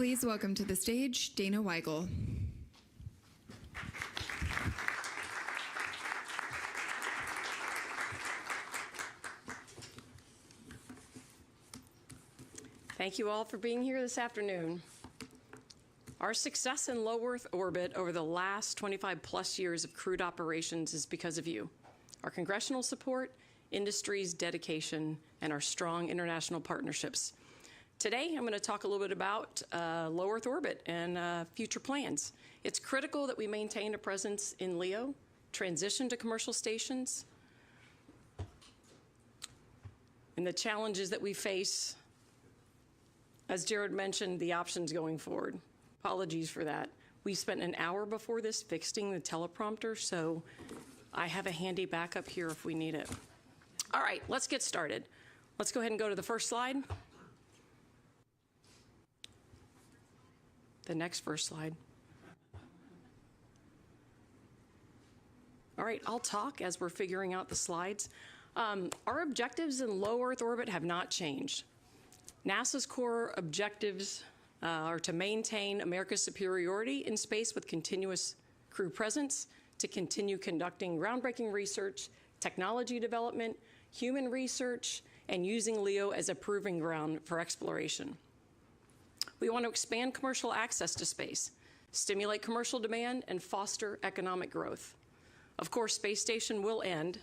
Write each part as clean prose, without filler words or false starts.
Please welcome to the stage Dana Weigel. Thank you all for being here this afternoon. Our success in low Earth orbit over the last 25 plus years of crewed operations is because of you. Our congressional support, industry's dedication, and our strong international partnerships. Today, I'm going to talk a little bit about low Earth orbit and future plans. It's critical that we maintain a presence in LEO, transition to commercial stations, and the challenges that we face. As Jared mentioned, the options going forward. Apologies for that. We spent an hour before this fixing the teleprompter, so I have a handy backup here if we need it. All right, let's get started. Let's go ahead and go to the first slide. The next first slide. All right, I'll talk as we're figuring out the slides. Our objectives in low Earth orbit have not changed. NASA's core objectives are to maintain America's superiority in space with continuous crew presence, to continue conducting groundbreaking research, technology development, human research, and using LEO as a proving ground for exploration. We want to expand commercial access to space, stimulate commercial demand, and foster economic growth. Of course, space station will end,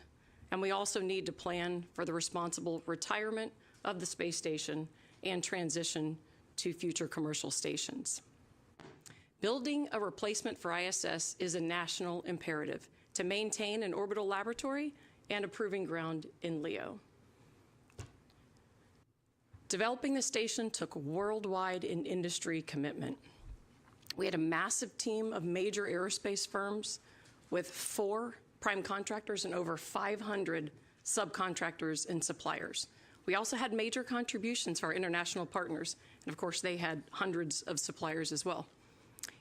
and we also need to plan for the responsible retirement of the space station and transition to future commercial stations. Building a replacement for ISS is a national imperative to maintain an orbital laboratory and a proving ground in LEO. Developing the station took worldwide and industry commitment. We had a massive team of major aerospace firms with 4 prime contractors and over 500 subcontractors and suppliers. We also had major contributions for our international partners, and of course they had hundreds of suppliers as well.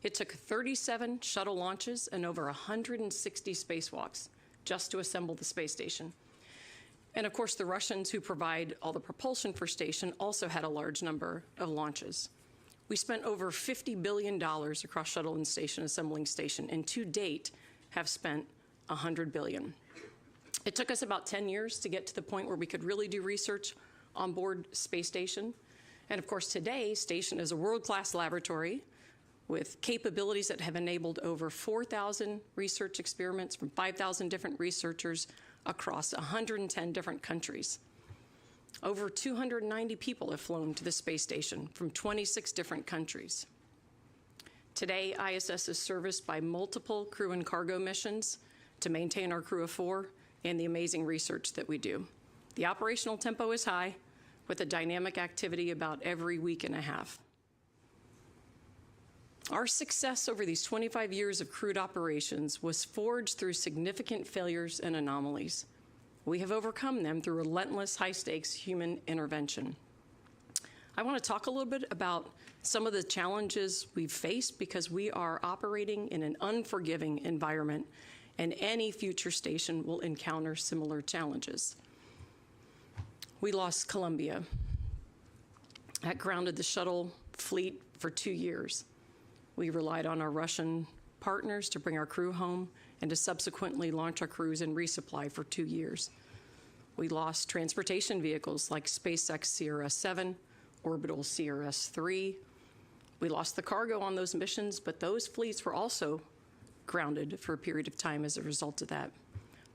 It took 37 shuttle launches and over 160 spacewalks just to assemble the space station. And of course the Russians, who provide all the propulsion for station, also had a large number of launches. We spent over $50 billion across shuttle and station assembling station, and to date have spent $100 billion. It took us about 10 years to get to the point where we could really do research on board space station. And of course today, station is a world-class laboratory with capabilities that have enabled over 4,000 research experiments from 5,000 different researchers across 110 different countries. Over 290 people have flown to the space station from 26 different countries. Today, ISS is serviced by multiple crew and cargo missions to maintain our crew of 4 and the amazing research that we do. The operational tempo is high, with a dynamic activity about every week and a half. Our success over these 25 years of crewed operations was forged through significant failures and anomalies. We have overcome them through relentless, high-stakes human intervention. I want to talk a little bit about some of the challenges we've faced because we are operating in an unforgiving environment, and any future station will encounter similar challenges. We lost Columbia. That grounded the shuttle fleet for 2 years. We relied on our Russian partners to bring our crew home and to subsequently launch our crews and resupply for 2 years. We lost transportation vehicles like SpaceX CRS-7, Orbital CRS-3. We lost the cargo on those missions, but those fleets were also grounded for a period of time as a result of that.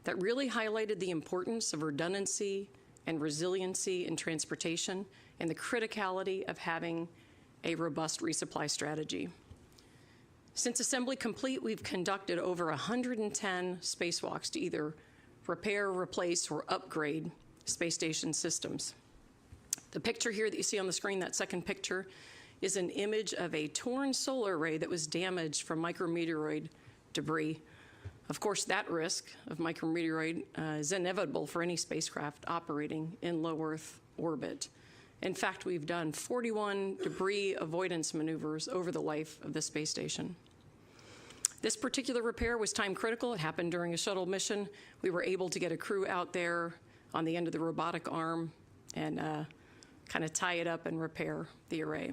That really highlighted the importance of redundancy and resiliency in transportation and the criticality of having a robust resupply strategy. Since assembly complete, we've conducted over 110 spacewalks to either repair, replace, or upgrade space station systems. The picture here that you see on the screen, that second picture, is an image of a torn solar array that was damaged from micrometeoroid debris. Of course, that risk of micrometeoroid is inevitable for any spacecraft operating in low Earth orbit. In fact, we've done 41 debris avoidance maneuvers over the life of the space station. This particular repair was time critical. It happened during a shuttle mission. We were able to get a crew out there on the end of the robotic arm and kind of tie it up and repair the array.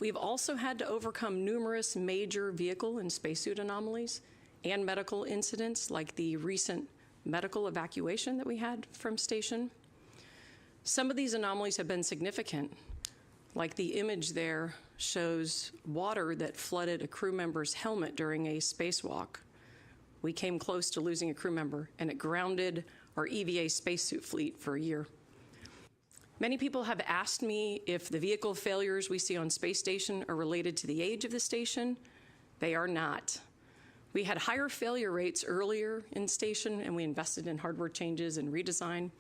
We've also had to overcome numerous major vehicle and spacesuit anomalies and medical incidents like the recent medical evacuation that we had from station. Some of these anomalies have been significant, like the image there shows water that flooded a crew member's helmet during a spacewalk. We came close to losing a crew member, and it grounded our EVA spacesuit fleet for a year. Many people have asked me if the vehicle failures we see on space station are related to the age of the station. They are not. We had higher failure rates earlier in station, and we invested in hardware changes and redesign.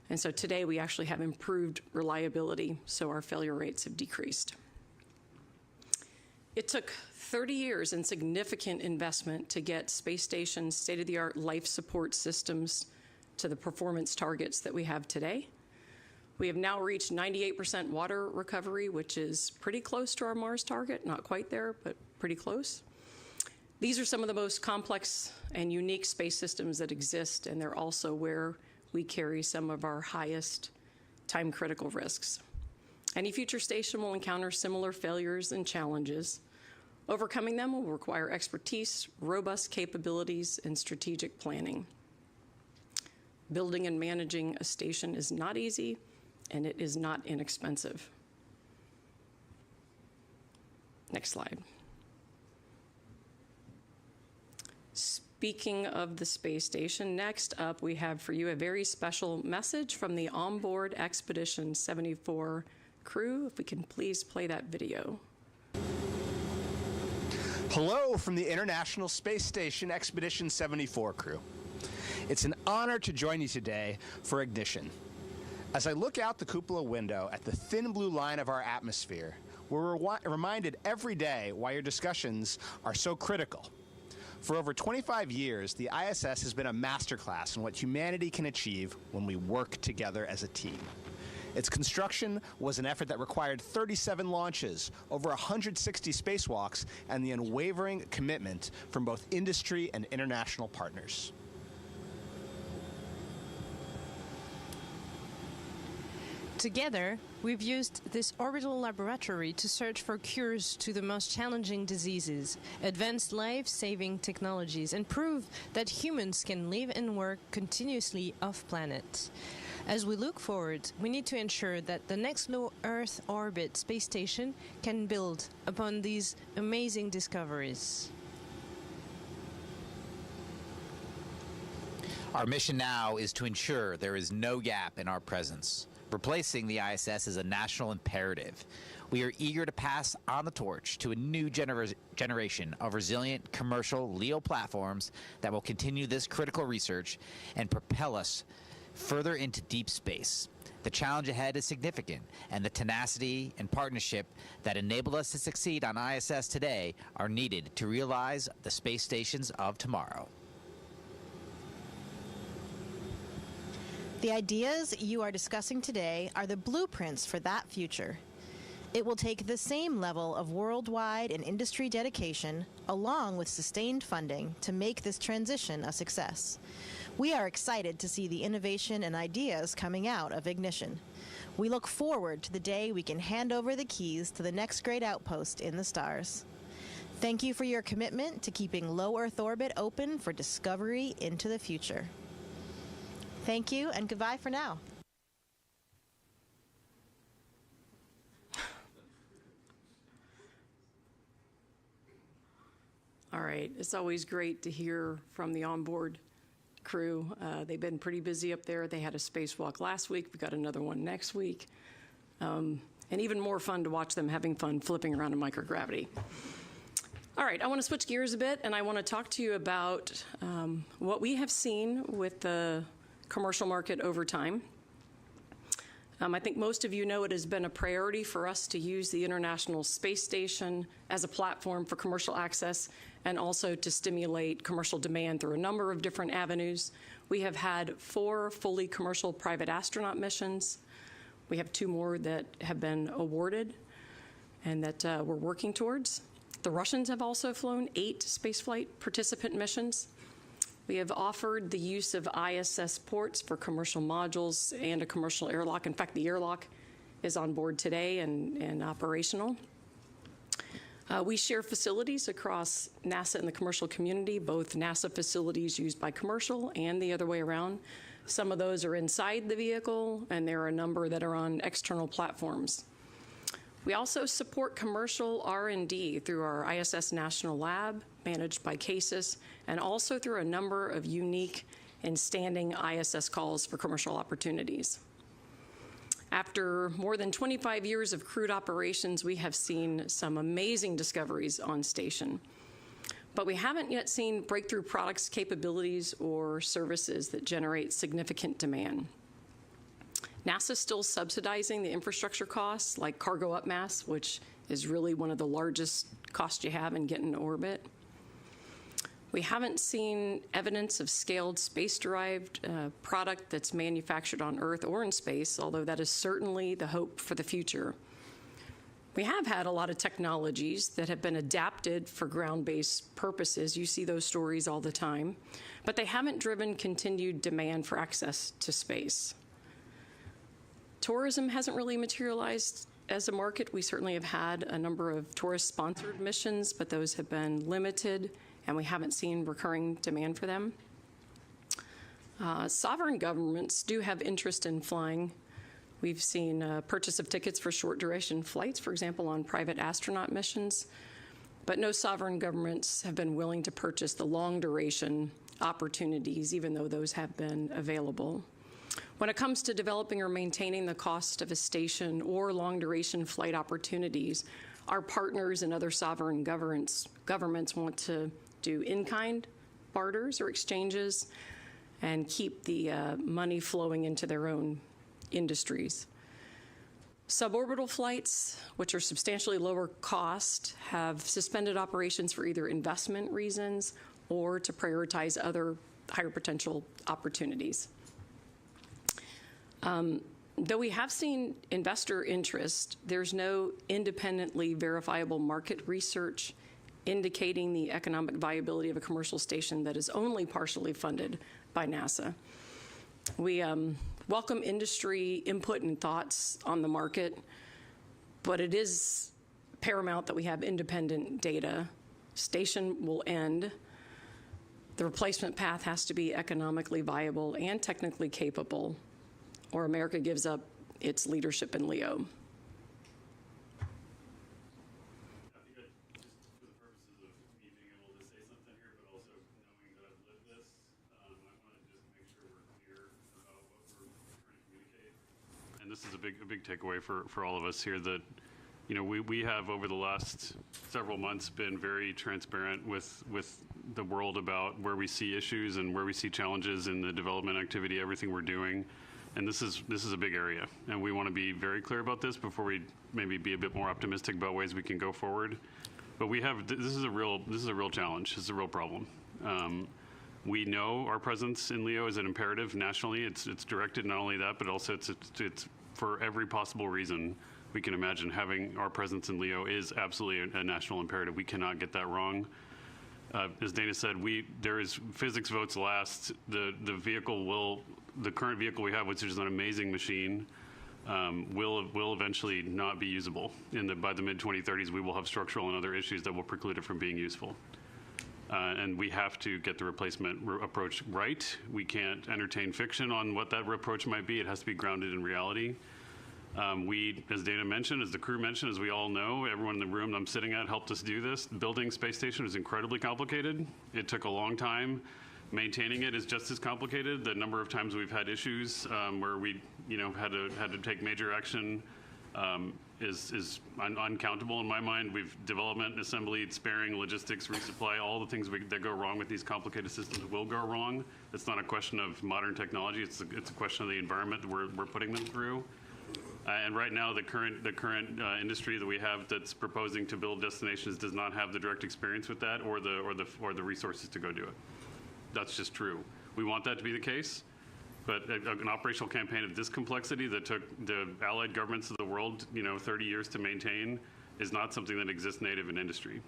And so today we actually have improved reliability, so our failure rates have decreased. It took 30 years and significant investment to get space station's state-of-the-art life support systems to the performance targets that we have today. We have now reached 98% water recovery, which is pretty close to our Mars target, not quite there, but pretty close. These are some of the most complex and unique space systems that exist, and they're also where we carry some of our highest time-critical risks. Any future station will encounter similar failures and challenges. Overcoming them will require expertise, robust capabilities, and strategic planning. Building and managing a station is not easy, and it is not inexpensive. Next slide. Speaking of the space station, next up we have for you a very special message from the onboard Expedition 74 crew. If we can please play that video. Hello from the International Space Station Expedition 74 crew. It's an honor to join you today for ignition. As I look out the cupola window at the thin blue line of our atmosphere, we're reminded every day why your discussions are so critical. For over 25 years, the ISS has been a masterclass in what humanity can achieve when we work together as a team. Its construction was an effort that required 37 launches, over 160 spacewalks, and the unwavering commitment from both industry and international partners. Together, we've used this orbital laboratory to search for cures to the most challenging diseases, advance life-saving technologies, and prove that humans can live and work continuously off-planet. As we look forward, we need to ensure that the next low Earth orbit space station can build upon these amazing discoveries. Our mission now is to ensure there is no gap in our presence. Replacing the ISS is a national imperative. We are eager to pass on the torch to a new generation of resilient commercial LEO platforms that will continue this critical research and propel us further into deep space. The challenge ahead is significant, and the tenacity and partnership that enabled us to succeed on ISS today are needed to realize the space stations of tomorrow. The ideas you are discussing today are the blueprints for that future. It will take the same level of worldwide and industry dedication, along with sustained funding, to make this transition a success. We are excited to see the innovation and ideas coming out of Ignition. We look forward to the day we can hand over the keys to the next great outpost in the stars. Thank you for your commitment to keeping low Earth orbit open for discovery into the future. Thank you, and goodbye for now. All right, it's always great to hear from the onboard crew. They've been pretty busy up there. They had a spacewalk last week. We've got another one next week. And even more fun to watch them having fun flipping around in microgravity. All right, I want to switch gears a bit, and I want to talk to you about what we have seen with the commercial market over time. I think most of you know it has been a priority for us to use the International Space Station as a platform for commercial access and also to stimulate commercial demand through a number of different avenues. We have had 4 fully commercial private astronaut missions. We have 2 more that have been awarded and that we're working towards. The Russians have also flown 8 spaceflight participant missions. We have offered the use of ISS ports for commercial modules and a commercial airlock. In fact, the airlock is on board today and operational. We share facilities across NASA and the commercial community, both NASA facilities used by commercial and the other way around. Some of those are inside the vehicle, and there are a number that are on external platforms. We also support commercial R&D through our ISS National Lab, managed by CASIS, and also through a number of unique and standing ISS calls for commercial opportunities. After more than 25 years of crewed operations, we have seen some amazing discoveries on station. But we haven't yet seen breakthrough products, capabilities, or services that generate significant demand. NASA's still subsidizing the infrastructure costs, like cargo upmass, which is really one of the largest costs you have in getting to orbit. We haven't seen evidence of scaled space-derived product that's manufactured on Earth or in space, although that is certainly the hope for the future. We have had a lot of technologies that have been adapted for ground-based purposes. You see those stories all the time, but they haven't driven continued demand for access to space. Tourism hasn't really materialized as a market. We certainly have had a number of tourist-sponsored missions, but those have been limited, and we haven't seen recurring demand for them. Sovereign governments do have interest in flying. We've seen purchase of tickets for short-duration flights, for example, on private astronaut missions, but no sovereign governments have been willing to purchase the long-duration opportunities, even though those have been available. When it comes to developing or maintaining the cost of a station or long-duration flight opportunities, our partners and other sovereign governments want to do in-kind barters or exchanges and keep the money flowing into their own industries. Suborbital flights, which are substantially lower cost, have suspended operations for either investment reasons or to prioritize other higher potential opportunities. Though we have seen investor interest, there's no independently verifiable market research indicating the economic viability of a commercial station that is only partially funded by NASA. We welcome industry input and thoughts on the market, but it is paramount that we have independent data. Station will end. The replacement path has to be economically viable and technically capable, or America gives up its leadership in LEO. This is a big takeaway for all of us here, that, you know, we have over the last several months been very transparent with the world about where we see issues and where we see challenges in the development activity, everything we're doing. And this is a big area, and we want to be very clear about this before we maybe be a bit more optimistic about ways we can go forward. But this is a real challenge. This is a real problem. We know our presence in LEO is an imperative nationally. It's directed not only that, but also it's for every possible reason we can imagine. Having our presence in LEO is absolutely a national imperative. We cannot get that wrong. As Dana said, there is physics votes last. The current vehicle we have, which is an amazing machine, will eventually not be usable. By the mid-2030s, we will have structural and other issues that will preclude it from being useful. And we have to get the replacement approach right. We can't entertain fiction on what that approach might be. It has to be grounded in reality. As Dana mentioned, as the crew mentioned, as we all know, everyone in the room I'm sitting at helped us do this. Building space station is incredibly complicated. It took a long time. Maintaining it is just as complicated. The number of times we've had issues where we, had to take major action is uncountable in my mind. We've development, assembly, sparing, logistics, resupply, all the things that go wrong with these complicated systems will go wrong. It's not a question of modern technology. It's a question of the environment that we're putting them through. And right now, the current industry that we have that's proposing to build destinations does not have the direct experience with that or the resources to go do it. That's just true. We want that to be the case. But an operational campaign of this complexity that took the allied governments of the world, 30 years to maintain is not something that exists native in industry.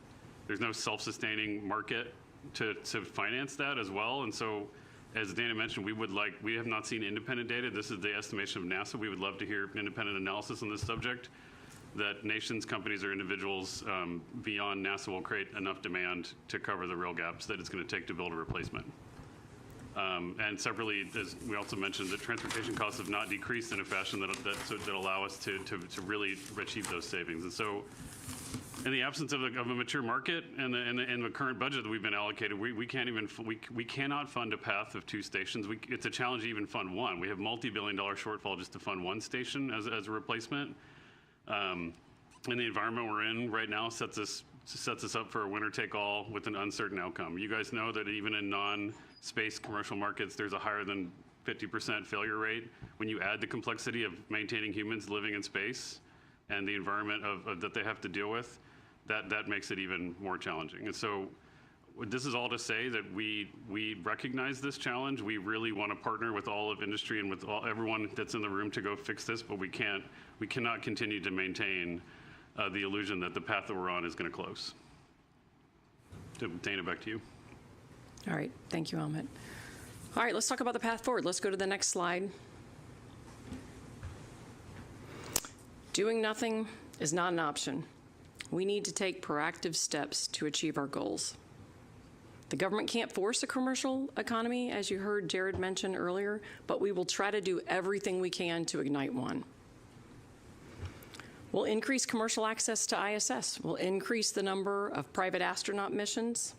There's no self-sustaining market to finance that as well. And so, as Dana mentioned, we have not seen independent data. This is the estimation of NASA. We would love to hear independent analysis on this subject. that nations, companies, or individuals beyond NASA will create enough demand to cover the real gaps that it's going to take to build a replacement. And separately, as we also mentioned, that transportation costs have not decreased in a fashion that allow us to really achieve those savings. And so, in the absence of a mature market and the current budget that we've been allocated, we cannot fund a path of 2 stations. It's a challenge to even fund one. We have multi-billion-dollar shortfall just to fund one station as a replacement. And the environment we're in right now sets us up for a winner-take-all with an uncertain outcome. You guys know that even in non-space commercial markets, there's a higher than 50% failure rate. When you add the complexity of maintaining humans living in space and the environment that they have to deal with, that makes it even more challenging. And so this is all to say that we recognize this challenge. We really want to partner with all of industry and with everyone that's in the room to go fix this, but we cannot continue to maintain the illusion that the path that we're on is going to close. Dana, back to you. All right, thank you, Ahmet. All right, let's talk about the path forward. Let's go to the next slide. Doing nothing is not an option. We need to take proactive steps to achieve our goals. The government can't force a commercial economy, as you heard Jared mention earlier, but we will try to do everything we can to ignite one. We'll increase commercial access to ISS. We'll increase the number of private astronaut missions,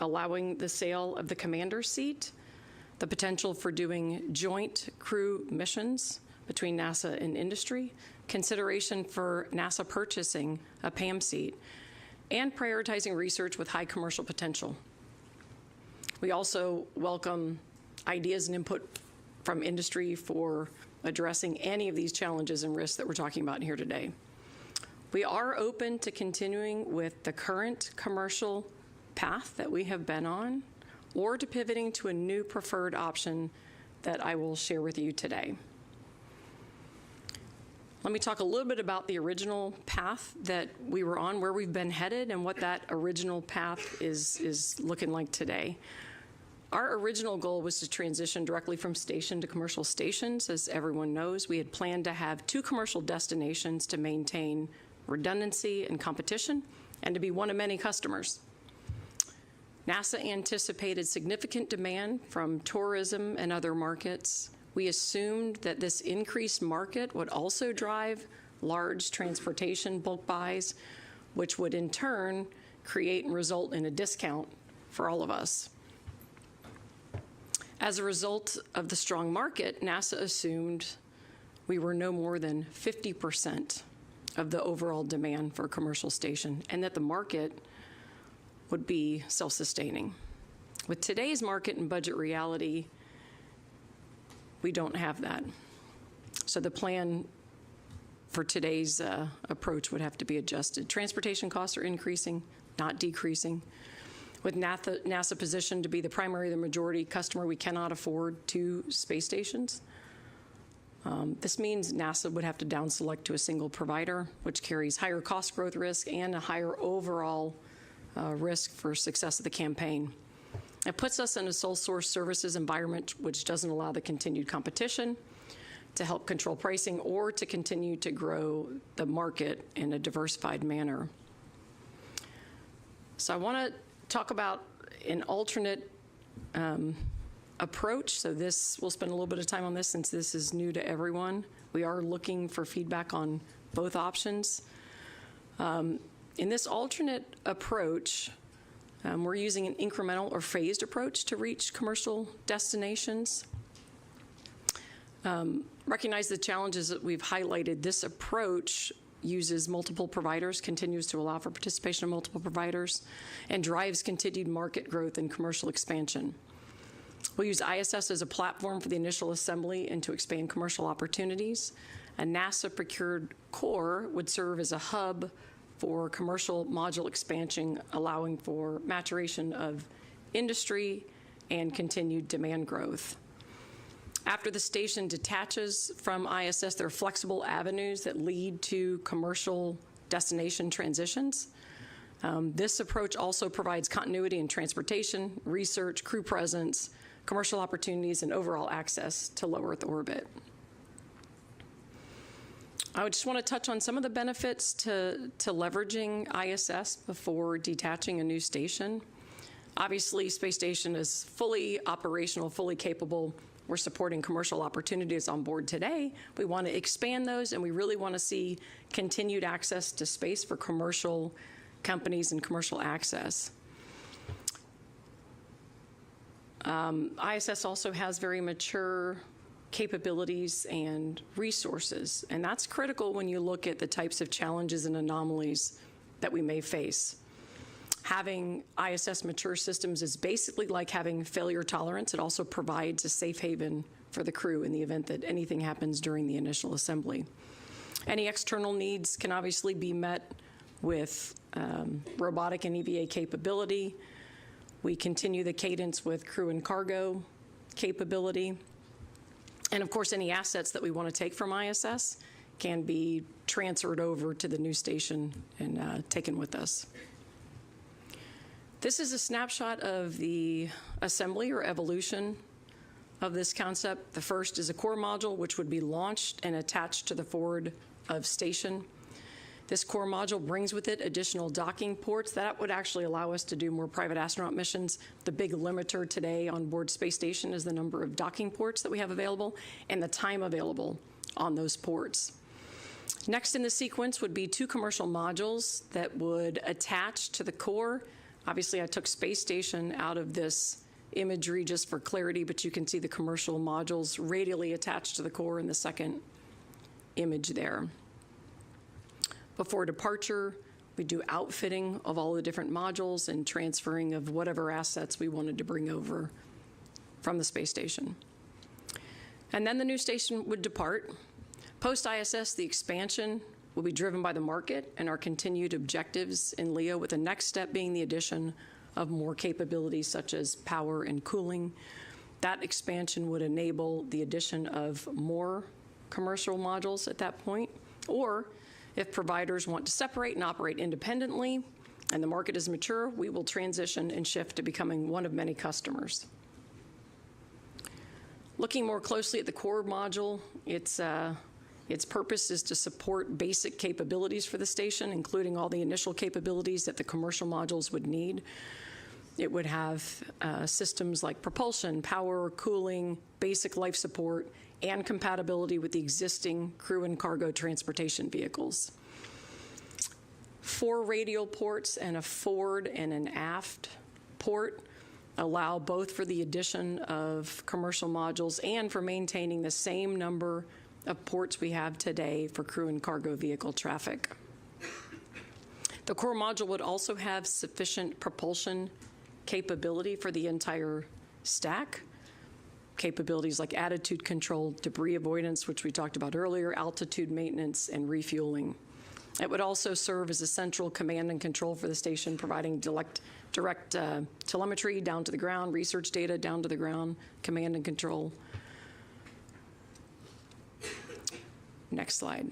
allowing the sale of the commander's seat, the potential for doing joint crew missions between NASA and industry, consideration for NASA purchasing a PAM seat, and prioritizing research with high commercial potential. We also welcome ideas and input from industry for addressing any of these challenges and risks that we're talking about here today. We are open to continuing with the current commercial path that we have been on, or to pivoting to a new preferred option that I will share with you today. Let me talk a little bit about the original path that we were on, where we've been headed, and what that original path is looking like today. Our original goal was to transition directly from station to commercial stations. As everyone knows, we had planned to have 2 commercial destinations to maintain redundancy and competition, and to be one of many customers. NASA anticipated significant demand from tourism and other markets. We assumed that this increased market would also drive large transportation bulk buys, which would in turn create and result in a discount for all of us. As a result of the strong market, NASA assumed we were no more than 50% of the overall demand for a commercial station, and that the market would be self-sustaining. With today's market and budget reality, we don't have that. So the plan for today's approach would have to be adjusted. Transportation costs are increasing, not decreasing. With NASA positioned to be the primary, the majority customer, we cannot afford 2 space stations. This means NASA would have to down select to a single provider, which carries higher cost growth risk and a higher overall risk for success of the campaign. It puts us in a sole source services environment which doesn't allow the continued competition to help control pricing or to continue to grow the market in a diversified manner. So I want to talk about an alternate approach. So we'll spend a little bit of time on this since this is new to everyone. We are looking for feedback on both options. In this alternate approach, we're using an incremental or phased approach to reach commercial destinations. Recognize the challenges that we've highlighted. This approach uses multiple providers, continues to allow for participation of multiple providers, and drives continued market growth and commercial expansion. We'll use ISS as a platform for the initial assembly and to expand commercial opportunities. A NASA-procured core would serve as a hub for commercial module expansion, allowing for maturation of industry and continued demand growth. After the station detaches from ISS, there are flexible avenues that lead to commercial destination transitions. This approach also provides continuity in transportation, research, crew presence, commercial opportunities, and overall access to low Earth orbit. I just want to touch on some of the benefits to leveraging ISS before detaching a new station. Obviously, space station is fully operational, fully capable. We're supporting commercial opportunities on board today. We want to expand those, and we really want to see continued access to space for commercial companies and commercial access. ISS also has very mature capabilities and resources, and that's critical when you look at the types of challenges and anomalies that we may face. Having ISS mature systems is basically like having failure tolerance. It also provides a safe haven for the crew in the event that anything happens during the initial assembly. Any external needs can obviously be met with robotic and EVA capability. We continue the cadence with crew and cargo capability. And of course, any assets that we want to take from ISS can be transferred over to the new station and taken with us. This is a snapshot of the assembly or evolution of this concept. The first is a core module, which would be launched and attached to the forward of station. This core module brings with it additional docking ports. That would actually allow us to do more private astronaut missions. The big limiter today on board space station is the number of docking ports that we have available and the time available on those ports. Next in the sequence would be 2 commercial modules that would attach to the core. Obviously, I took space station out of this imagery just for clarity, but you can see the commercial modules radially attached to the core in the second image there. Before departure, we do outfitting of all the different modules and transferring of whatever assets we wanted to bring over from the space station. And then the new station would depart. Post-ISS, the expansion will be driven by the market and our continued objectives in LEO, with the next step being the addition of more capabilities such as power and cooling. That expansion would enable the addition of more commercial modules at that point, or if providers want to separate and operate independently and the market is mature, we will transition and shift to becoming one of many customers. Looking more closely at the core module, its purpose is to support basic capabilities for the station, including all the initial capabilities that the commercial modules would need. It would have systems like propulsion, power, cooling, basic life support, and compatibility with the existing crew and cargo transportation vehicles. 4 radial ports and a forward and an aft port allow both for the addition of commercial modules and for maintaining the same number of ports we have today for crew and cargo vehicle traffic. The core module would also have sufficient propulsion capability for the entire stack. Capabilities like attitude control, debris avoidance, which we talked about earlier, altitude maintenance, and refueling. It would also serve as a central command and control for the station, providing direct telemetry down to the ground, research data down to the ground, command and control. Next slide.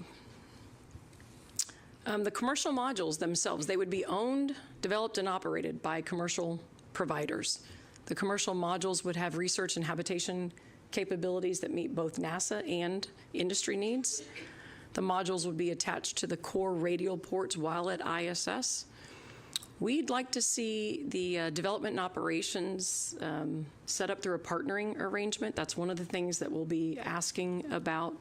The commercial modules themselves, they would be owned, developed, and operated by commercial providers. The commercial modules would have research and habitation capabilities that meet both NASA and industry needs. The modules would be attached to the core radial ports while at ISS. We'd like to see the development and operations set up through a partnering arrangement. That's one of the things that we'll be asking about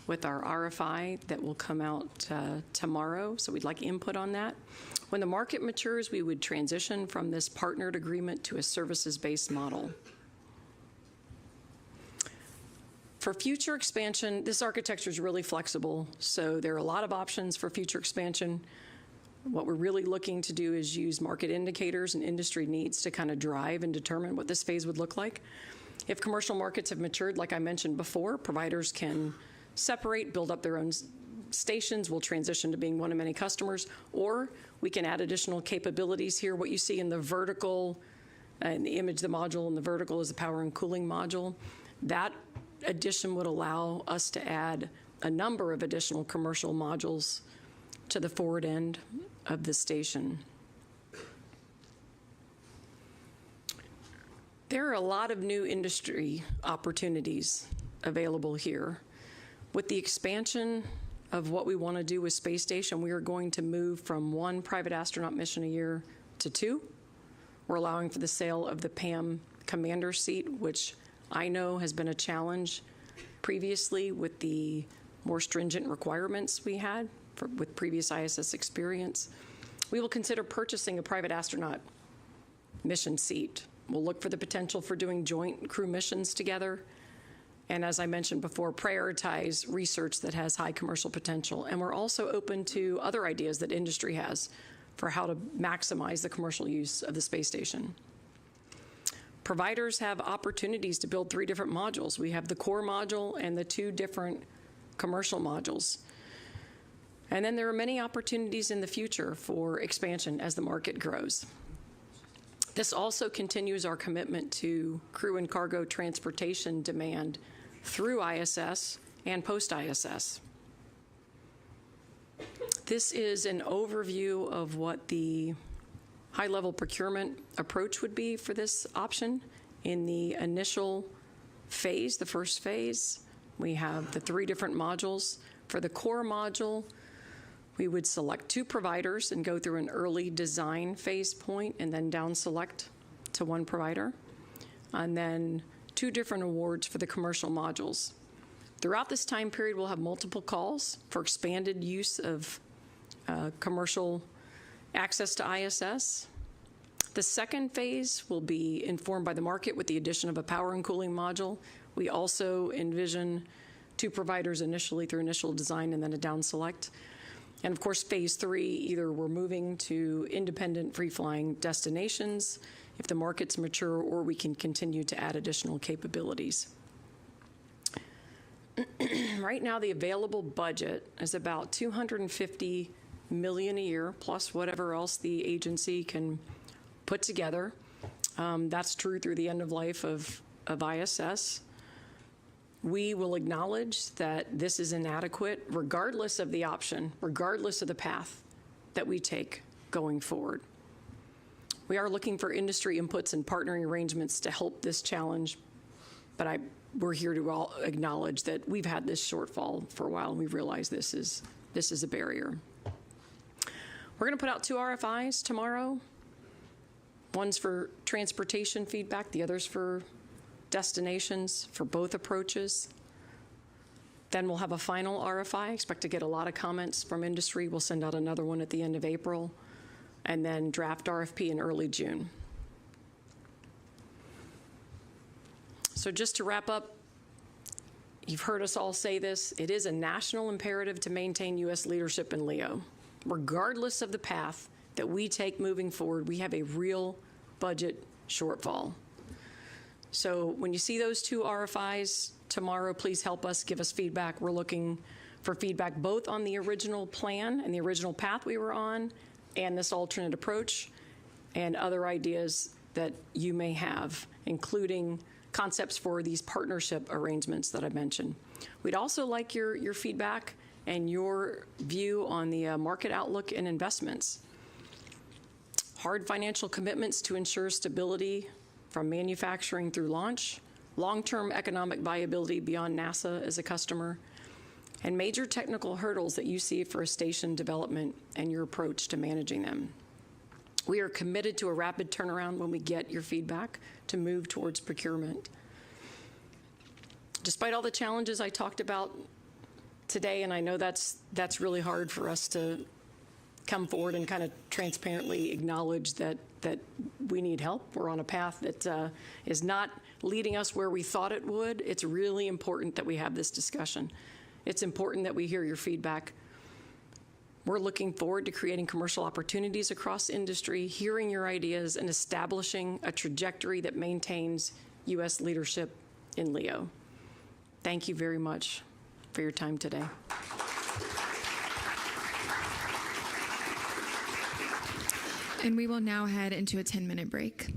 with our RFI that will come out tomorrow, so we'd like input on that. When the market matures, we would transition from this partnered agreement to a services-based model. For future expansion, this architecture is really flexible, so there are a lot of options for future expansion. What we're really looking to do is use market indicators and industry needs to kind of drive and determine what this phase would look like. If commercial markets have matured, like I mentioned before, providers can separate, build up their own stations. We'll transition to being one of many customers, or we can add additional capabilities here. What you see in the vertical, in the image, the module in the vertical is the power and cooling module. That addition would allow us to add a number of additional commercial modules to the forward end of the station. There are a lot of new industry opportunities available here. With the expansion of what we want to do with Space Station. We are going to move from 1 private astronaut mission a year to 2. We're allowing for the sale of the PAM commander seat, which I know has been a challenge previously with the more stringent requirements we had with previous ISS experience. We will consider purchasing a private astronaut mission seat. We'll look for the potential for doing joint crew missions together. And as I mentioned before, prioritize research that has high commercial potential. And we're also open to other ideas that industry has for how to maximize the commercial use of the space station. Providers have opportunities to build 3 different modules. We have the core module and the 2 different commercial modules. And then there are many opportunities in the future for expansion as the market grows. This also continues our commitment to crew and cargo transportation demand through ISS and post-ISS. This is an overview of what the high-level procurement approach would be for this option. In the initial phase, the first phase, we have the 3 different modules. For the core module, we would select 2 providers and go through an early design phase point and then down select to 1 provider. And then 2 different awards for the commercial modules. Throughout this time period, we'll have multiple calls for expanded use of commercial access to ISS. The second phase will be informed by the market with the addition of a power and cooling module. We also envision 2 providers initially through initial design and then a down select. And of course, phase 3, either we're moving to independent free-flying destinations if the market's mature, or we can continue to add additional capabilities. Right now, the available budget is about $250 million a year, plus whatever else the agency can put together. That's true through the end of life of ISS. We will acknowledge that this is inadequate regardless of the option, regardless of the path that we take going forward. We are looking for industry inputs and partnering arrangements to help this challenge, but we're here to all acknowledge that we've had this shortfall for a while, and we realize this is a barrier. We're going to put out 2 RFIs tomorrow. One's for transportation feedback, the other's for destinations for both approaches. Then we'll have a final RFI. Expect to get a lot of comments from industry. We'll send out another one at the end of April, and then draft RFP in early June. So just to wrap up, you've heard us all say this, it is a national imperative to maintain U.S. leadership in LEO. Regardless of the path that we take moving forward, we have a real budget shortfall. So when you see those 2 RFIs tomorrow, please help us, give us feedback. We're looking for feedback both on the original plan and the original path we were on and this alternate approach and other ideas that you may have, including concepts for these partnership arrangements that I mentioned. We'd also like your feedback and your view on the market outlook and investments. Hard financial commitments to ensure stability from manufacturing through launch, long-term economic viability beyond NASA as a customer, and major technical hurdles that you see for a station development and your approach to managing them. We are committed to a rapid turnaround when we get your feedback to move towards procurement. Despite all the challenges I talked about today, and I know that's really hard for us to come forward and kind of transparently acknowledge that we need help. We're on a path that is not leading us where we thought it would. It's really important that we have this discussion. It's important that we hear your feedback. We're looking forward to creating commercial opportunities across industry, hearing your ideas, and establishing a trajectory that maintains U.S. leadership in LEO. Thank you very much for your time today. And we will now head into a 10-minute break.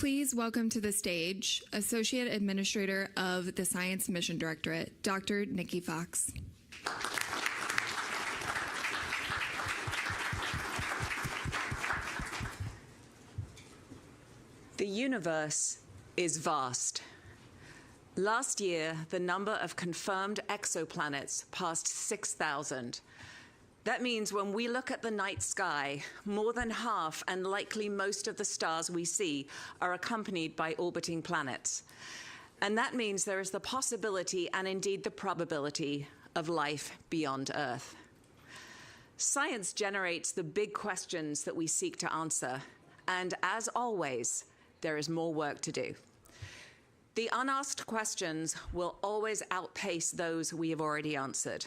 Please welcome to the stage Associate Administrator of the Science Mission Directorate, Dr. Nikki Fox. The universe is vast. Last year, the number of confirmed exoplanets passed 6,000. That means when we look at the night sky, more than half and likely most of the stars we see are accompanied by orbiting planets. And that means there is the possibility and indeed the probability of life beyond Earth. Science generates the big questions that we seek to answer, and as always, there is more work to do. The unasked questions will always outpace those we have already answered.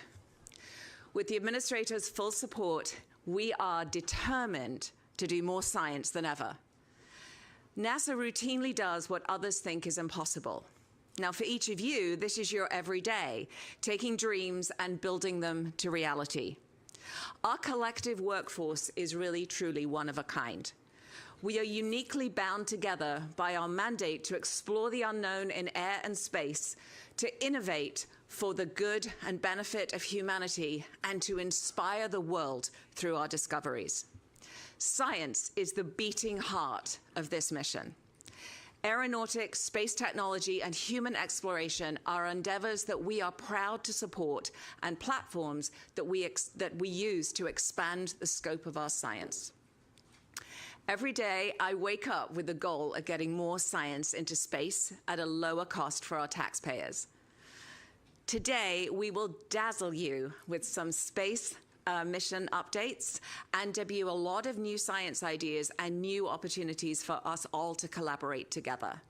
With the administrator's full support, we are determined to do more science than ever. NASA routinely does what others think is impossible. Now, for each of you, this is your everyday, taking dreams and building them to reality. Our collective workforce is really, truly one of a kind. We are uniquely bound together by our mandate to explore the unknown in air and space, to innovate for the good and benefit of humanity, and to inspire the world through our discoveries. Science is the beating heart of this mission. Aeronautics, space technology, and human exploration are endeavors that we are proud to support and platforms that we use to expand the scope of our science. Every day, I wake up with the goal of getting more science into space at a lower cost for our taxpayers. Today, we will dazzle you with some space mission updates and debut a lot of new science ideas and new opportunities for us all to collaborate together.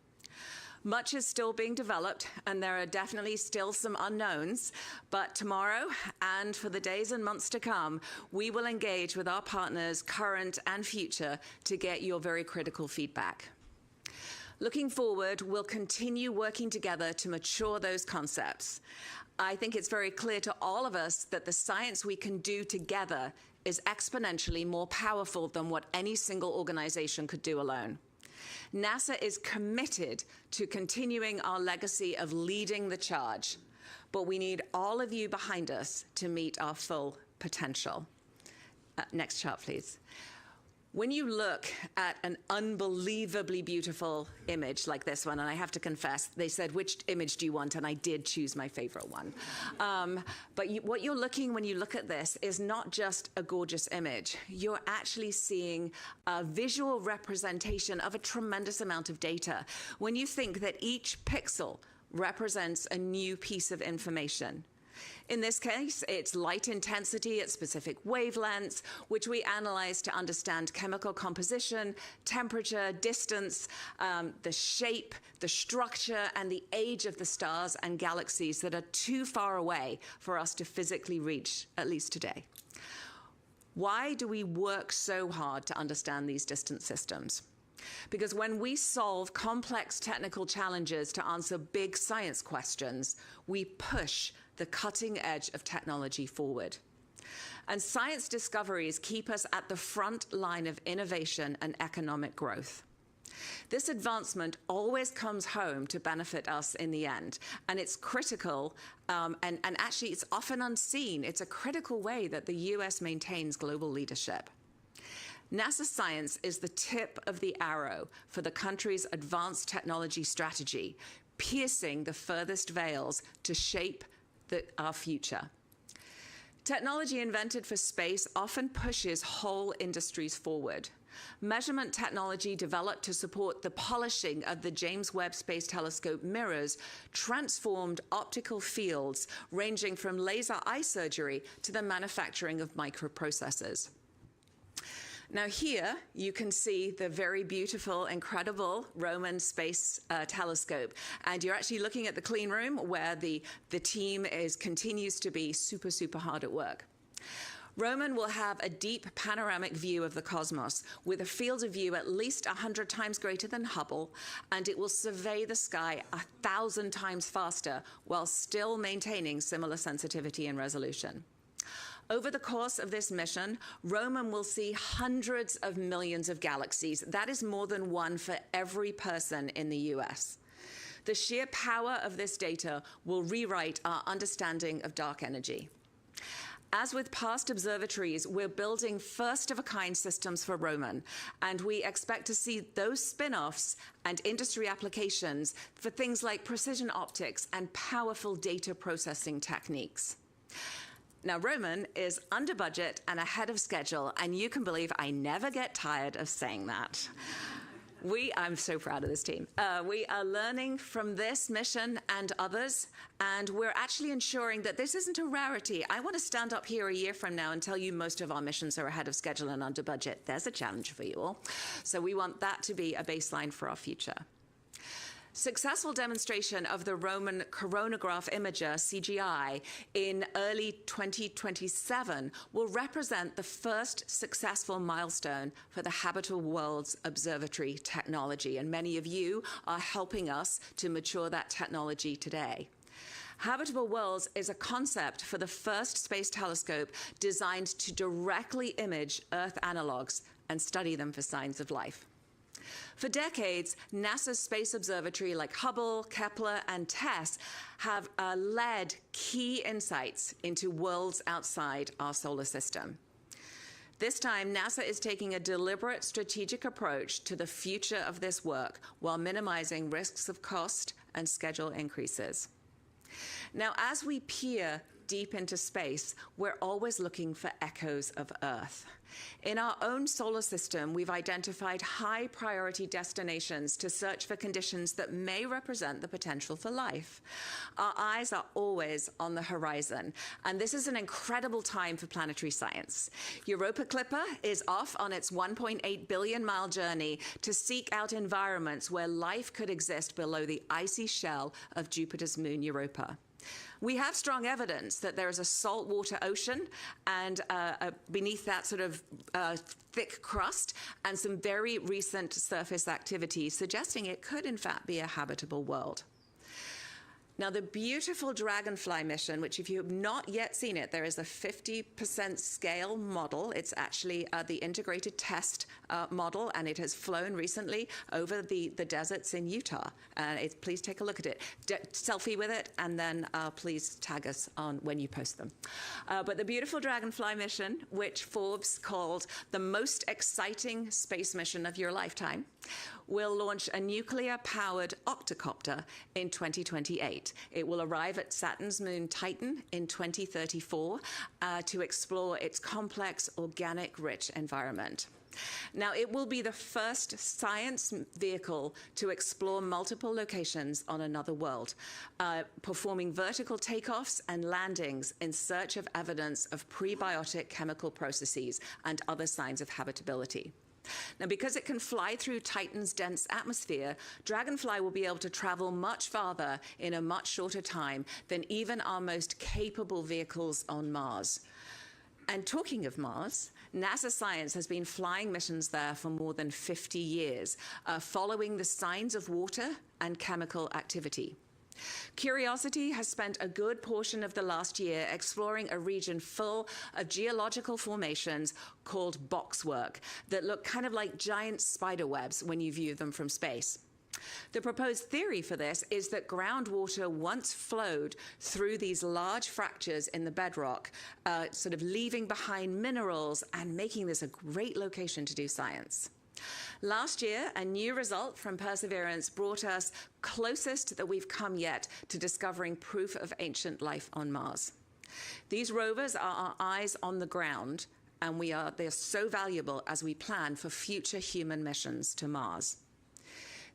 Much is still being developed, and there are definitely still some unknowns, but tomorrow and for the days and months to come, we will engage with our partners, current and future, to get your very critical feedback. Looking forward, we'll continue working together to mature those concepts. I think it's very clear to all of us that the science we can do together is exponentially more powerful than what any single organization could do alone. NASA is committed to continuing our legacy of leading the charge, but we need all of you behind us to meet our full potential. Next chart, please. When you look at an unbelievably beautiful image like this one, and I have to confess, they said, which image do you want? And I did choose my favorite one. But what you're looking when you look at this is not just a gorgeous image. You're actually seeing a visual representation of a tremendous amount of data. When you think that each pixel represents a new piece of information. In this case, it's light intensity at specific wavelengths, which we analyze to understand chemical composition, temperature, distance, the shape, the structure, and the age of the stars and galaxies that are too far away for us to physically reach, at least today. Why do we work so hard to understand these distant systems? Because when we solve complex technical challenges to answer big science questions, we push the cutting edge of technology forward. And science discoveries keep us at the front line of innovation and economic growth. This advancement always comes home to benefit us in the end, and it's critical, and actually it's often unseen. It's a critical way that the US maintains global leadership. NASA science is the tip of the arrow for the country's advanced technology strategy, piercing the furthest veils to shape our future. Technology invented for space often pushes whole industries forward. Measurement technology developed to support the polishing of the James Webb Space Telescope mirrors transformed optical fields ranging from laser eye surgery to the manufacturing of microprocessors. Now here you can see the very beautiful, incredible Roman space telescope, and you're actually looking at the clean room where the team continues to be super hard at work. Roman will have a deep panoramic view of the cosmos with a field of view at least 100 times greater than Hubble, and it will survey the sky 1,000 times faster while still maintaining similar sensitivity and resolution. Over the course of this mission, Roman will see hundreds of millions of galaxies. That is more than one for every person in the US. The sheer power of this data will rewrite our understanding of dark energy. As with past observatories, we're building first-of-a-kind systems for Roman, and we expect to see those spin-offs and industry applications for things like precision optics and powerful data processing techniques. Now, Roman is under budget and ahead of schedule, and you can believe I never get tired of saying that. I'm so proud of this team. We are learning from this mission and others, and we're actually ensuring that this isn't a rarity. I want to stand up here a year from now and tell you most of our missions are ahead of schedule and under budget. There's a challenge for you all. So we want that to be a baseline for our future. Successful demonstration of the Roman coronagraph imager, CGI, in early 2027 will represent the first successful milestone for the Habitable Worlds Observatory technology, and many of you are helping us to mature that technology today. Habitable Worlds is a concept for the first space telescope designed to directly image Earth analogs and study them for signs of life. For decades, NASA's space observatory like Hubble, Kepler, and TESS have led key insights into worlds outside our solar system. This time, NASA is taking a deliberate strategic approach to the future of this work while minimizing risks of cost and schedule increases. Now, as we peer deep into space, we're always looking for echoes of Earth. In our own solar system, we've identified high-priority destinations to search for conditions that may represent the potential for life. Our eyes are always on the horizon, and this is an incredible time for planetary science. Europa Clipper is off on its 1.8 billion-mile journey to seek out environments where life could exist below the icy shell of Jupiter's moon Europa. We have strong evidence that there is a saltwater ocean and beneath that sort of thick crust, and some very recent surface activity suggesting it could in fact be a habitable world. Now, the beautiful Dragonfly mission, which if you have not yet seen it, there is a 50% scale model. It's actually the integrated test model, and it has flown recently over the deserts in Utah. Please take a look at it. Selfie with it, and then please tag us on when you post them. But the beautiful Dragonfly mission, which Forbes called the most exciting space mission of your lifetime, will launch a nuclear-powered octocopter in 2028. It will arrive at Saturn's moon Titan in 2034 to explore its complex, organic-rich environment. Now, it will be the first science vehicle to explore multiple locations on another world, performing vertical takeoffs and landings in search of evidence of prebiotic chemical processes and other signs of habitability. Now, because it can fly through Titan's dense atmosphere, Dragonfly will be able to travel much farther in a much shorter time than even our most capable vehicles on Mars. And talking of Mars, NASA science has been flying missions there for more than 50 years, following the signs of water and chemical activity. Curiosity has spent a good portion of the last year exploring a region full of geological formations called boxwork that look kind of like giant spider webs when you view them from space. The proposed theory for this is that groundwater once flowed through these large fractures in the bedrock, sort of leaving behind minerals and making this a great location to do science. Last year, a new result from Perseverance brought us closest that we've come yet to discovering proof of ancient life on Mars. These rovers are our eyes on the ground, and they're so valuable as we plan for future human missions to Mars.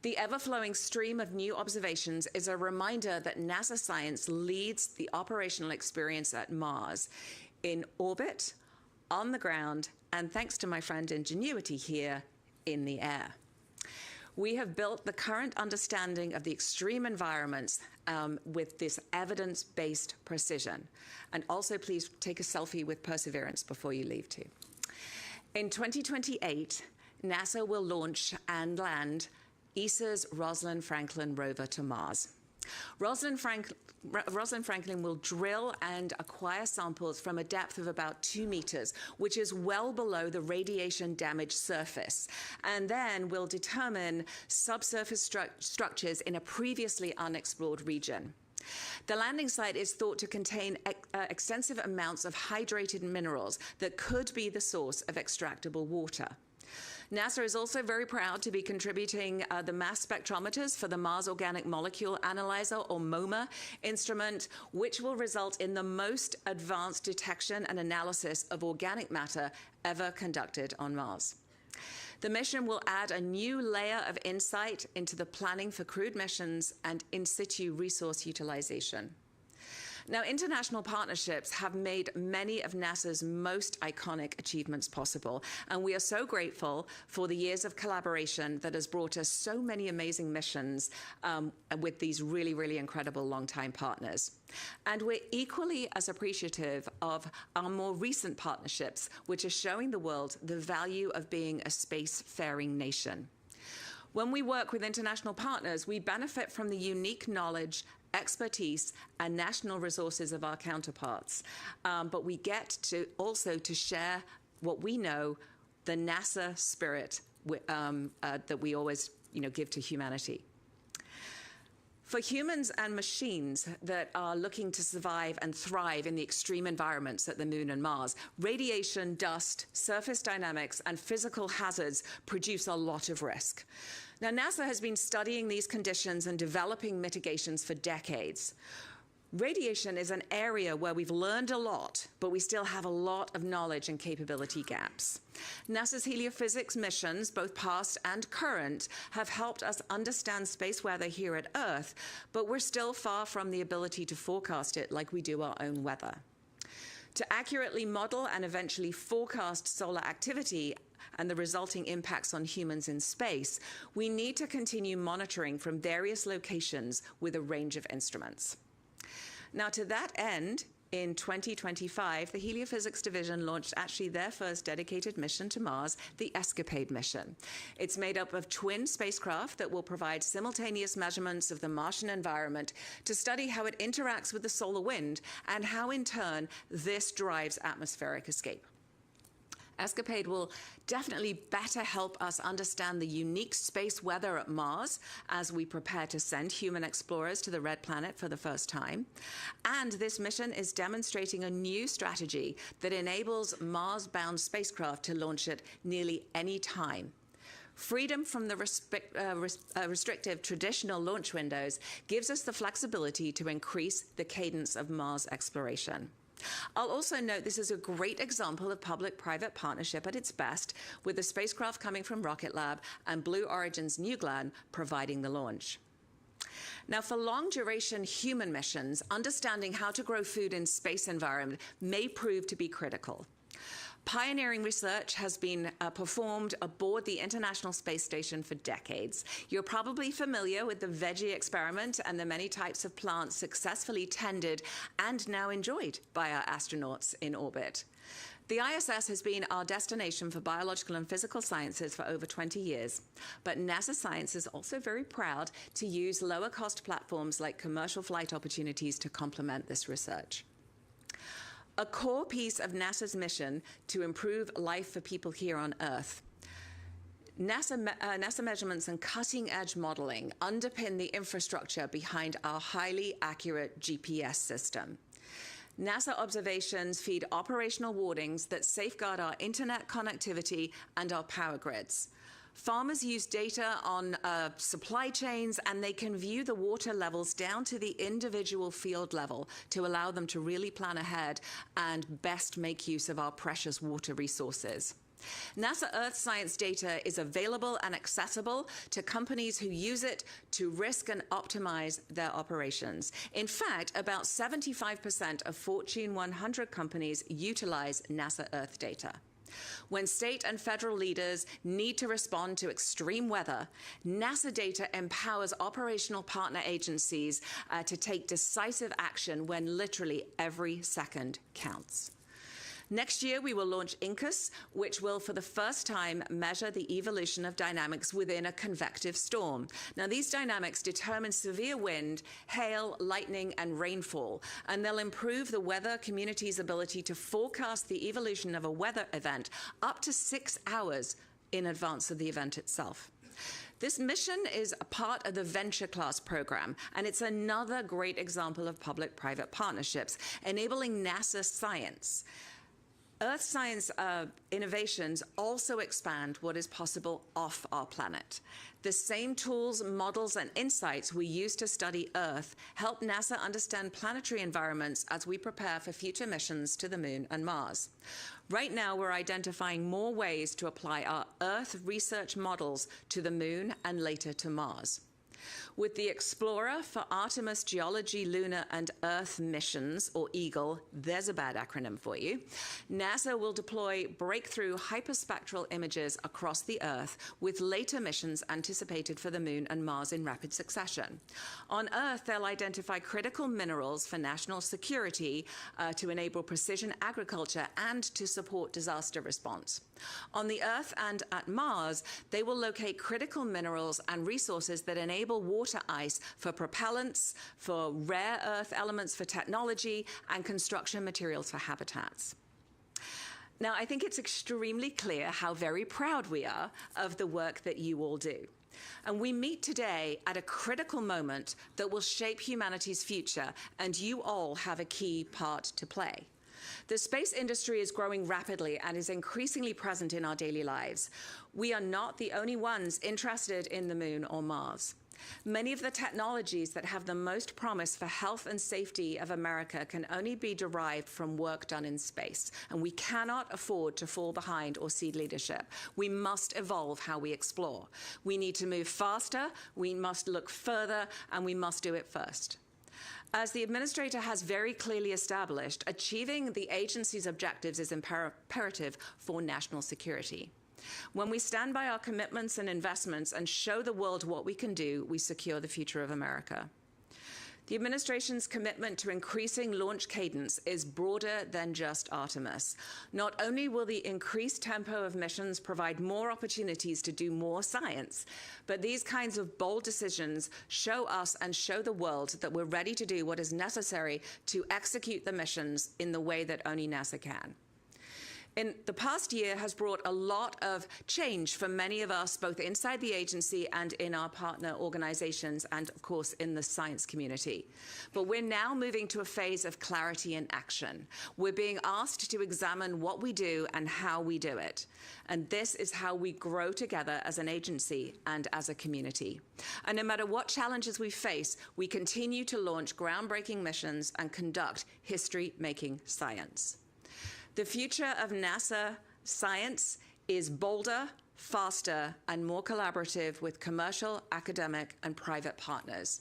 The ever-flowing stream of new observations is a reminder that NASA science leads the operational experience at Mars in orbit, on the ground, and thanks to my friend Ingenuity here, in the air. We have built the current understanding of the extreme environments with this evidence-based precision. And also, please take a selfie with Perseverance before you leave too. In 2028, NASA will launch and land ESA's Rosalind Franklin rover to Mars. Rosalind Franklin will drill and acquire samples from a depth of about 2 meters, which is well below the radiation-damaged surface, and then will determine subsurface structures in a previously unexplored region. The landing site is thought to contain extensive amounts of hydrated minerals that could be the source of extractable water. NASA is also very proud to be contributing the mass spectrometers for the Mars Organic Molecule Analyzer, or MOMA, instrument, which will result in the most advanced detection and analysis of organic matter ever conducted on Mars. The mission will add a new layer of insight into the planning for crewed missions and in situ resource utilization. Now, international partnerships have made many of NASA's most iconic achievements possible, and we are so grateful for the years of collaboration that has brought us so many amazing missions with these really, really incredible longtime partners. And we're equally as appreciative of our more recent partnerships, which are showing the world the value of being a spacefaring nation. When we work with international partners, we benefit from the unique knowledge, expertise, and national resources of our counterparts. But we get to also to share what we know, the NASA spirit that we always give to humanity. For humans and machines that are looking to survive and thrive in the extreme environments at the Moon and Mars, radiation, dust, surface dynamics, and physical hazards produce a lot of risk. Now, NASA has been studying these conditions and developing mitigations for decades. Radiation is an area where we've learned a lot, but we still have a lot of knowledge and capability gaps. NASA's heliophysics missions, both past and current, have helped us understand space weather here at Earth, but we're still far from the ability to forecast it like we do our own weather. To accurately model and eventually forecast solar activity and the resulting impacts on humans in space, we need to continue monitoring from various locations with a range of instruments. Now, to that end, in 2025, the Heliophysics Division launched actually their first dedicated mission to Mars, the ESCAPADE mission. It's made up of twin spacecraft that will provide simultaneous measurements of the Martian environment to study how it interacts with the solar wind and how, in turn, this drives atmospheric escape. ESCAPADE will definitely better help us understand the unique space weather at Mars as we prepare to send human explorers to the Red Planet for the first time. And this mission is demonstrating a new strategy that enables Mars-bound spacecraft to launch at nearly any time. Freedom from the restrictive traditional launch windows gives us the flexibility to increase the cadence of Mars exploration. I'll also note this is a great example of public-private partnership at its best, with the spacecraft coming from Rocket Lab and Blue Origin's New Glenn providing the launch. Now, for long-duration human missions, understanding how to grow food in space environment may prove to be critical. Pioneering research has been performed aboard the International Space Station for decades. You're probably familiar with the Veja experiment and the many types of plants successfully tended and now enjoyed by our astronauts in orbit. The ISS has been our destination for biological and physical sciences for over 20 years, but NASA Science is also very proud to use lower-cost platforms like commercial flight opportunities to complement this research. A core piece of NASA's mission to improve life for people here on Earth. NASA measurements and cutting-edge modeling underpin the infrastructure behind our highly accurate GPS system. NASA observations feed operational warnings that safeguard our internet connectivity and our power grids. Farmers use data on supply chains, and they can view the water levels down to the individual field level to allow them to really plan ahead and best make use of our precious water resources. NASA Earth Science data is available and accessible to companies who use it to risk and optimize their operations. In fact, about 75% of Fortune 100 companies utilize NASA Earth data. When state and federal leaders need to respond to extreme weather, NASA data empowers operational partner agencies to take decisive action when literally every second counts. Next year, we will launch INCUS, which will, for the first time, measure the evolution of dynamics within a convective storm. Now, these dynamics determine severe wind, hail, lightning, and rainfall, and they'll improve the weather community's ability to forecast the evolution of a weather event up to 6 hours in advance of the event itself. This mission is a part of the Venture Class program, and it's another great example of public-private partnerships, enabling NASA science. Earth science innovations also expand what is possible off our planet. The same tools, models, and insights we use to study Earth help NASA understand planetary environments as we prepare for future missions to the Moon and Mars. Right now, we're identifying more ways to apply our Earth research models to the Moon and later to Mars. With the Explorer for Artemis Geology, Lunar, and Earth missions, or EAGLE, there's a bad acronym for you, NASA will deploy breakthrough hyperspectral images across the Earth, with later missions anticipated for the Moon and Mars in rapid succession. On Earth, they'll identify critical minerals for national security to enable precision agriculture and to support disaster response. On the Earth and at Mars, they will locate critical minerals and resources that enable water ice for propellants, for rare earth elements for technology, and construction materials for habitats. Now, I think it's extremely clear how very proud we are of the work that you all do. And we meet today at a critical moment that will shape humanity's future, and you all have a key part to play. The space industry is growing rapidly and is increasingly present in our daily lives. We are not the only ones interested in the Moon or Mars. Many of the technologies that have the most promise for health and safety of America can only be derived from work done in space, and we cannot afford to fall behind or cede leadership. We must evolve how we explore. We need to move faster, we must look further, and we must do it first. As the Administrator has very clearly established, achieving the agency's objectives is imperative for national security. When we stand by our commitments and investments and show the world what we can do, we secure the future of America. The administration's commitment to increasing launch cadence is broader than just Artemis. Not only will the increased tempo of missions provide more opportunities to do more science, but these kinds of bold decisions show us and show the world that we're ready to do what is necessary to execute the missions in the way that only NASA can. In the past year has brought a lot of change for many of us, both inside the agency and in our partner organizations, and of course in the science community. But we're now moving to a phase of clarity and action. We're being asked to examine what we do and how we do it. And this is how we grow together as an agency and as a community. And no matter what challenges we face, we continue to launch groundbreaking missions and conduct history-making science. The future of NASA science is bolder, faster, and more collaborative with commercial, academic, and private partners.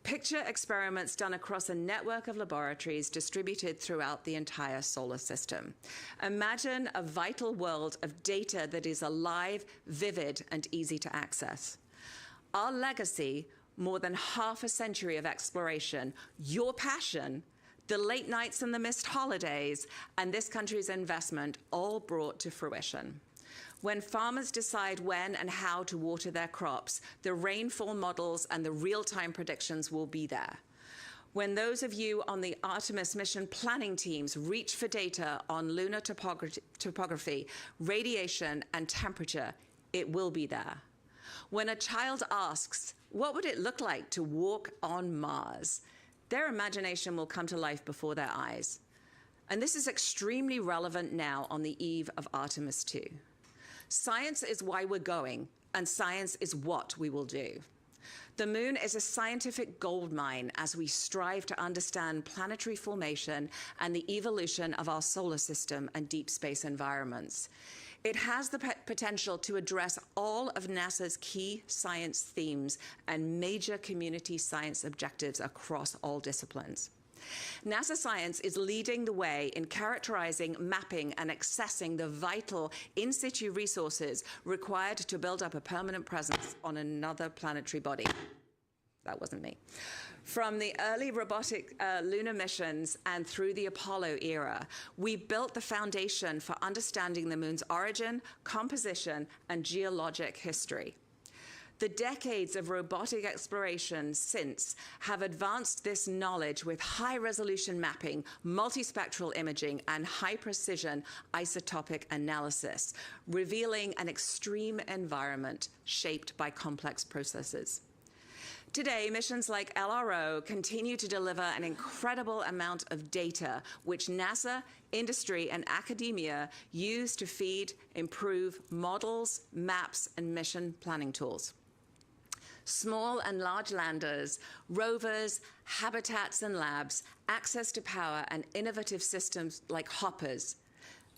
Picture experiments done across a network of laboratories distributed throughout the entire solar system. Imagine a vital world of data that is alive, vivid, and easy to access. Our legacy, more than half a century of exploration, your passion, the late nights and the missed holidays, and this country's investment all brought to fruition. When farmers decide when and how to water their crops, the rainfall models and the real-time predictions will be there. When those of you on the Artemis mission planning teams reach for data on lunar topography, radiation, and temperature, it will be there. When a child asks, what would it look like to walk on Mars? Their imagination will come to life before their eyes. And this is extremely relevant now on the eve of Artemis II. Science is why we're going, and science is what we will do. The moon is a scientific goldmine as we strive to understand planetary formation and the evolution of our solar system and deep space environments. It has the potential to address all of NASA's key science themes and major community science objectives across all disciplines. NASA science is leading the way in characterizing, mapping, and accessing the vital in situ resources required to build up a permanent presence on another planetary body. That wasn't me. From the early robotic lunar missions and through the Apollo era, we built the foundation for understanding the moon's origin, composition, and geologic history. The decades of robotic exploration since have advanced this knowledge with high-resolution mapping, multispectral imaging, and high-precision isotopic analysis, revealing an extreme environment shaped by complex processes. Today, missions like LRO continue to deliver an incredible amount of data, which NASA, industry, and academia use to feed, improve models, maps, and mission planning tools. Small and large landers, rovers, habitats and labs, access to power, and innovative systems like hoppers.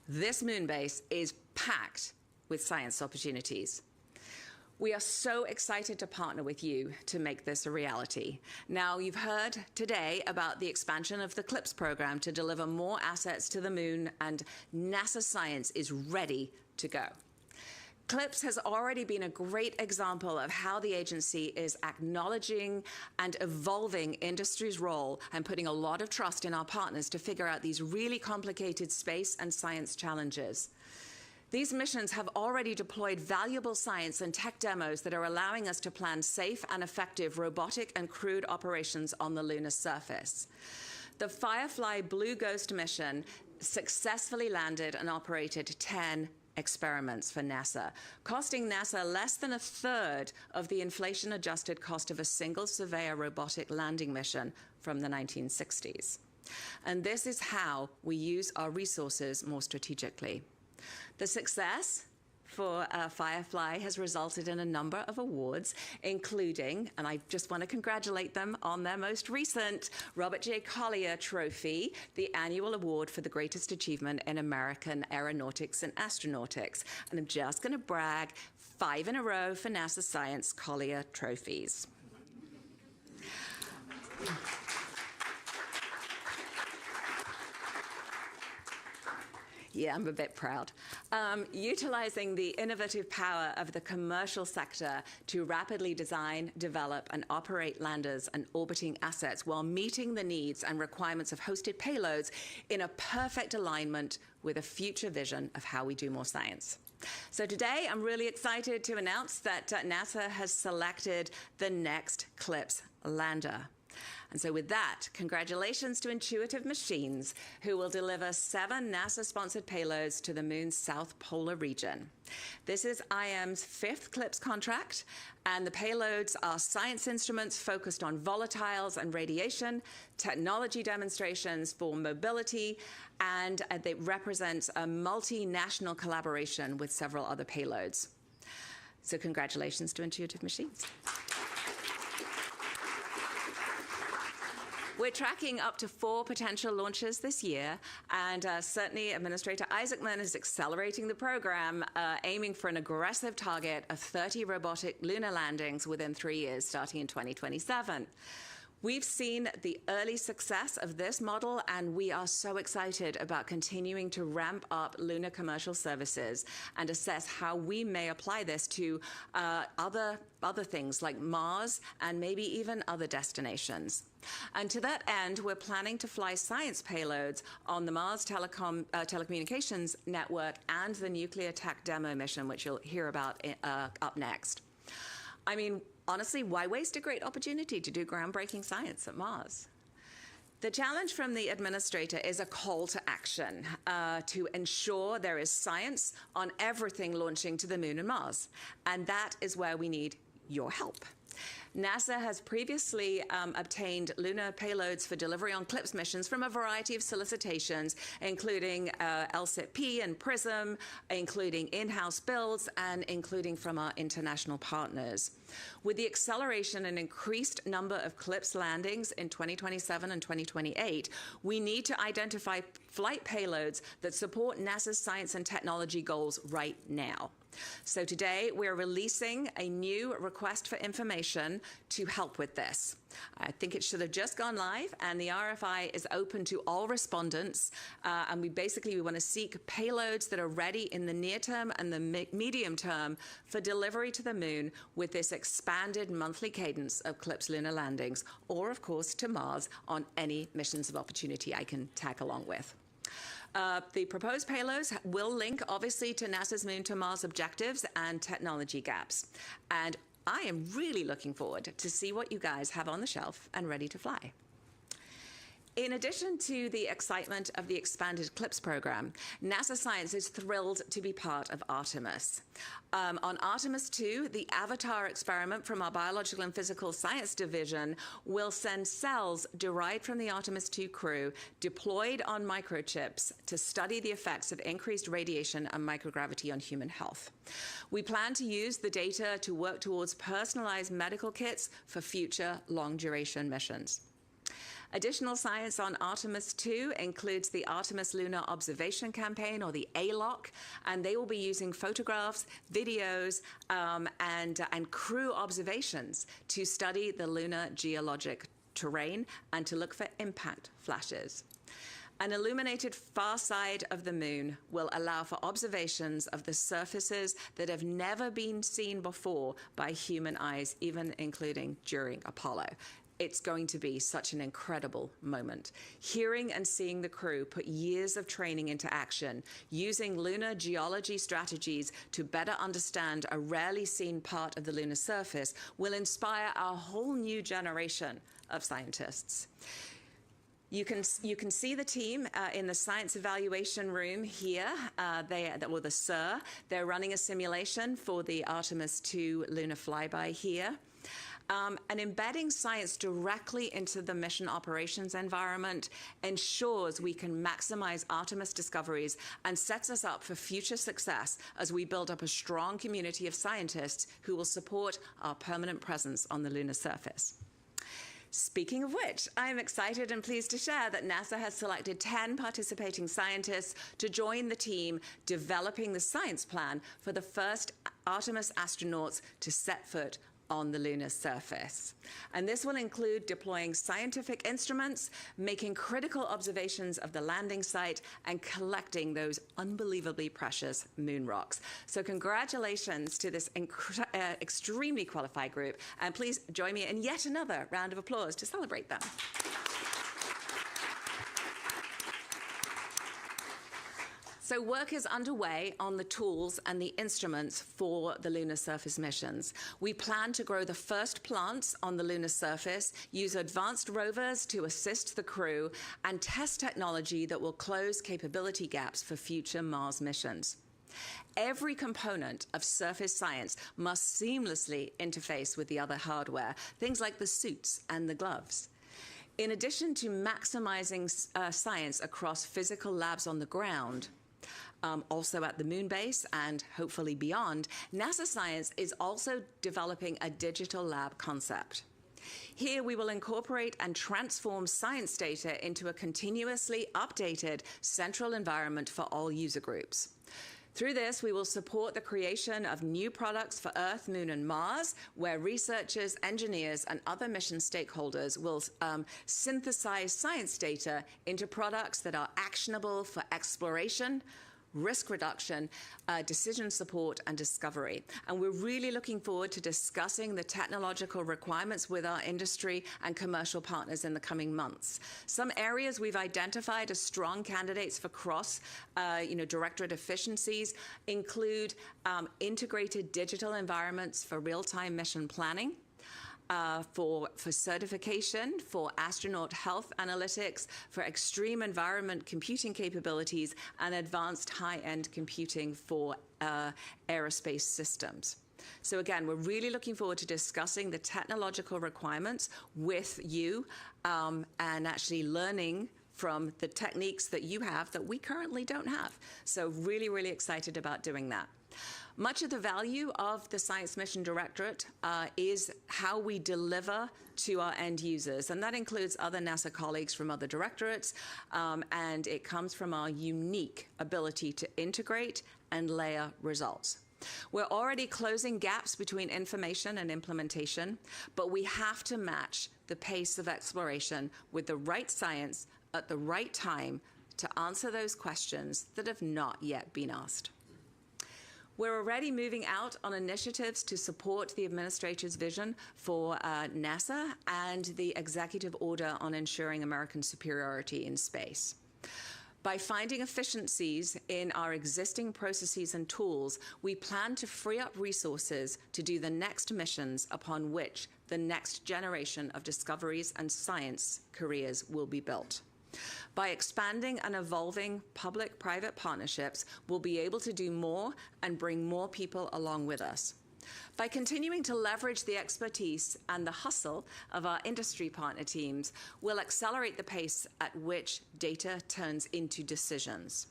This moon base is packed with science opportunities. We are so excited to partner with you to make this a reality. Now, you've heard today about the expansion of the CLIPS program to deliver more assets to the moon, and NASA science is ready to go. CLIPS has already been a great example of how the agency is acknowledging and evolving industry's role and putting a lot of trust in our partners to figure out these really complicated space and science challenges. These missions have already deployed valuable science and tech demos that are allowing us to plan safe and effective robotic and crewed operations on the lunar surface. The Firefly Blue Ghost mission successfully landed and operated 10 experiments for NASA, costing NASA less than a third of the inflation-adjusted cost of a single Surveyor robotic landing mission from the 1960s. And this is how we use our resources more strategically. The success for Firefly has resulted in a number of awards, including, and I just want to congratulate them on their most recent Robert J. Collier Trophy, the annual award for the greatest achievement in American aeronautics and astronautics. And I'm just going to brag, 5 in a row for NASA Science Collier Trophies. Yeah, I'm a bit proud. Utilizing the innovative power of the commercial sector to rapidly design, develop, and operate landers and orbiting assets while meeting the needs and requirements of hosted payloads in a perfect alignment with a future vision of how we do more science. So today, I'm really excited to announce that NASA has selected the next CLIPS lander. And so with that, congratulations to Intuitive Machines, who will deliver 7 NASA-sponsored payloads to the moon's south polar region. This is IM's 5th CLIPS contract, and the payloads are science instruments focused on volatiles and radiation, technology demonstrations for mobility, and they represent a multinational collaboration with several other payloads. So congratulations to Intuitive Machines. We're tracking up to 4 potential launches this year, and certainly Administrator Isaacman is accelerating the program, aiming for an aggressive target of 30 robotic lunar landings within 3 years, starting in 2027. We've seen the early success of this model, and we are so excited about continuing to ramp up lunar commercial services and assess how we may apply this to other things like Mars and maybe even other destinations. And to that end, we're planning to fly science payloads on the Mars telecommunications network and the nuclear tech demo mission, which you'll hear about up next. I mean, honestly, why waste a great opportunity to do groundbreaking science at Mars? The challenge from the administrator is a call to action to ensure there is science on everything launching to the moon and Mars. And that is where we need your help. NASA has previously obtained lunar payloads for delivery on CLPS missions from a variety of solicitations, including LCIP and PRISM, including in-house builds, and including from our international partners. With the acceleration and increased number of CLPS landings in 2027 and 2028, we need to identify flight payloads that support NASA's science and technology goals right now. So today we're releasing a new request for information to help with this. I think it should have just gone live, and the RFI is open to all respondents, and we want to seek payloads that are ready in the near term and the medium term for delivery to the moon with this expanded monthly cadence of CLPS lunar landings, or of course to Mars on any missions of opportunity I can tag along with. The proposed payloads will link, obviously, to NASA's Moon to Mars objectives and technology gaps. And I am really looking forward to see what you guys have on the shelf and ready to fly. In addition to the excitement of the expanded CLPS program, NASA Science is thrilled to be part of Artemis. On Artemis 2, the Avatar experiment from our Biological and Physical Science Division will send cells derived from the Artemis 2 crew deployed on microchips to study the effects of increased radiation and microgravity on human health. We plan to use the data to work towards personalized medical kits for future long-duration missions. Additional science on Artemis 2 includes the Artemis Lunar Observation Campaign, or the ALOC, and they will be using photographs, videos, and crew observations to study the lunar geologic terrain and to look for impact flashes. An illuminated far side of the moon will allow for observations of the surfaces that have never been seen before by human eyes, even including during Apollo. It's going to be such an incredible moment. Hearing and seeing the crew put years of training into action, using lunar geology strategies to better understand a rarely seen part of the lunar surface, will inspire a whole new generation of scientists. You can see the team in the science evaluation room here. The SIR. They're running a simulation for the Artemis 2 lunar flyby here. And embedding science directly into the mission operations environment ensures we can maximize Artemis discoveries and sets us up for future success as we build up a strong community of scientists who will support our permanent presence on the lunar surface. Speaking of which, I am excited and pleased to share that NASA has selected 10 participating scientists to join the team developing the science plan for the first Artemis astronauts to set foot on the lunar surface. And this will include deploying scientific instruments, making critical observations of the landing site, and collecting those unbelievably precious moon rocks. So congratulations to this extremely qualified group, and please join me in yet another round of applause to celebrate them. So work is underway on the tools and the instruments for the lunar surface missions. We plan to grow the first plants on the lunar surface, use advanced rovers to assist the crew, and test technology that will close capability gaps for future Mars missions. Every component of surface science must seamlessly interface with the other hardware, things like the suits and the gloves. In addition to maximizing science across physical labs on the ground, also at the moon base and hopefully beyond, NASA Science is also developing a digital lab concept. Here we will incorporate and transform science data into a continuously updated central environment for all user groups. Through this, we will support the creation of new products for Earth, Moon, and Mars, where researchers, engineers, and other mission stakeholders will synthesize science data into products that are actionable for exploration, risk reduction, decision support, and discovery. And we're really looking forward to discussing the technological requirements with our industry and commercial partners in the coming months. Some areas we've identified as strong candidates for directorate efficiencies include integrated digital environments for real-time mission planning, for certification, for astronaut health analytics, for extreme environment computing capabilities, and advanced high-end computing for aerospace systems. So again, we're really looking forward to discussing the technological requirements with you and actually learning from the techniques that you have that we currently don't have. So really, really excited about doing that. Much of the value of the Science Mission Directorate is how we deliver to our end users, and that includes other NASA colleagues from other directorates, and it comes from our unique ability to integrate and layer results. We're already closing gaps between information and implementation, but we have to match the pace of exploration with the right science at the right time to answer those questions that have not yet been asked. We're already moving out on initiatives to support the administrator's vision for NASA and the executive order on ensuring American superiority in space. By finding efficiencies in our existing processes and tools, we plan to free up resources to do the next missions upon which the next generation of discoveries and science careers will be built. By expanding and evolving public-private partnerships, we'll be able to do more and bring more people along with us. By continuing to leverage the expertise and the hustle of our industry partner teams, we'll accelerate the pace at which data turns into decisions.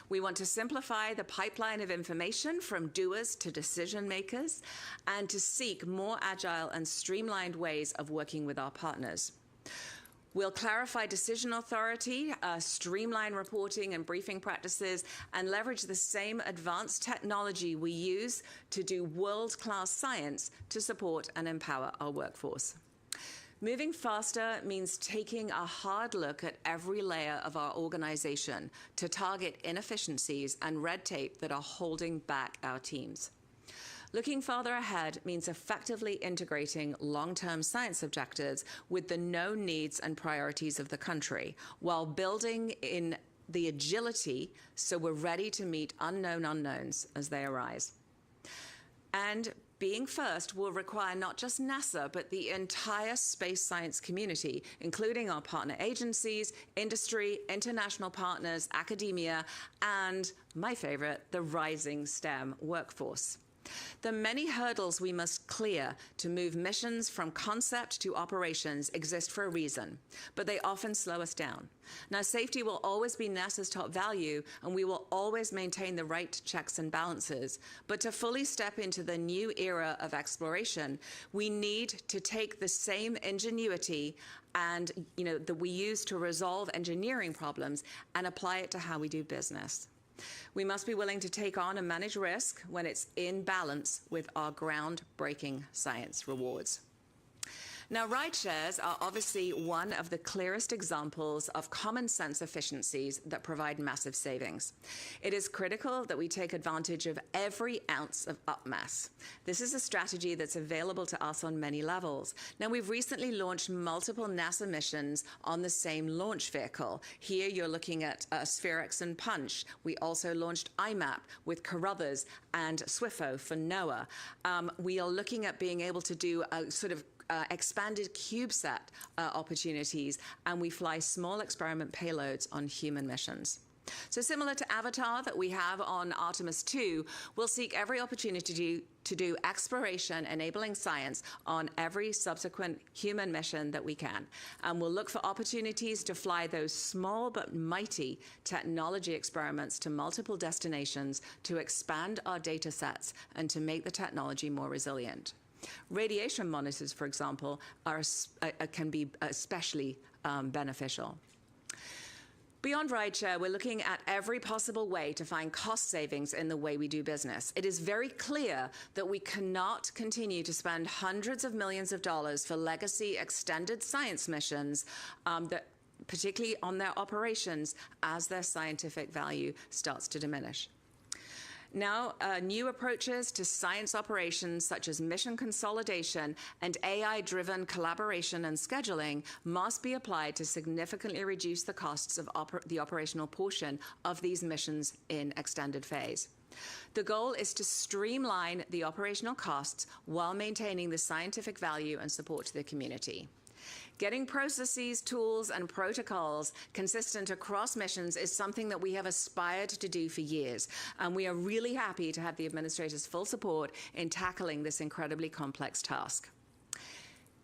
We want to simplify the pipeline of information from doers to decision makers and to seek more agile and streamlined ways of working with our partners. We'll clarify decision authority, streamline reporting and briefing practices, and leverage the same advanced technology we use to do world-class science to support and empower our workforce. Moving faster means taking a hard look at every layer of our organization to target inefficiencies and red tape that are holding back our teams. Looking farther ahead means effectively integrating long-term science objectives with the known needs and priorities of the country, while building in the agility so we're ready to meet unknown unknowns as they arise. And being first will require not just NASA, but the entire space science community, including our partner agencies, industry, international partners, academia, and, my favorite, the rising STEM workforce. The many hurdles we must clear to move missions from concept to operations exist for a reason, but they often slow us down. Now, safety will always be NASA's top value, and we will always maintain the right checks and balances. But to fully step into the new era of exploration, we need to take the same ingenuity and, that we use to resolve engineering problems and apply it to how we do business. We must be willing to take on and manage risk when it's in balance with our groundbreaking science rewards. Now, ride shares are obviously one of the clearest examples of common sense efficiencies that provide massive savings. It is critical that we take advantage of every ounce of upmass. This is a strategy that's available to us on many levels. Now, we've recently launched multiple NASA missions on the same launch vehicle. Here you're looking at Spherex and Punch. We also launched IMAP with Carruthers and SWIFO for NOAA. We are looking at being able to do a sort of expanded CubeSat opportunities, and we fly small experiment payloads on human missions. So similar to Avatar that we have on Artemis 2, we'll seek every opportunity to do exploration enabling science on every subsequent human mission that we can. And we'll look for opportunities to fly those small but mighty technology experiments to multiple destinations to expand our data sets and to make the technology more resilient. Radiation monitors, for example, can be especially beneficial. Beyond rideshare, we're looking at every possible way to find cost savings in the way we do business. It is very clear that we cannot continue to spend hundreds of millions of dollars for legacy extended science missions, particularly on their operations, as their scientific value starts to diminish. Now, new approaches to science operations such as mission consolidation and AI-driven collaboration and scheduling must be applied to significantly reduce the costs of the operational portion of these missions in extended phase. The goal is to streamline the operational costs while maintaining the scientific value and support to the community. Getting processes, tools, and protocols consistent across missions is something that we have aspired to do for years, and we are really happy to have the administrator's full support in tackling this incredibly complex task.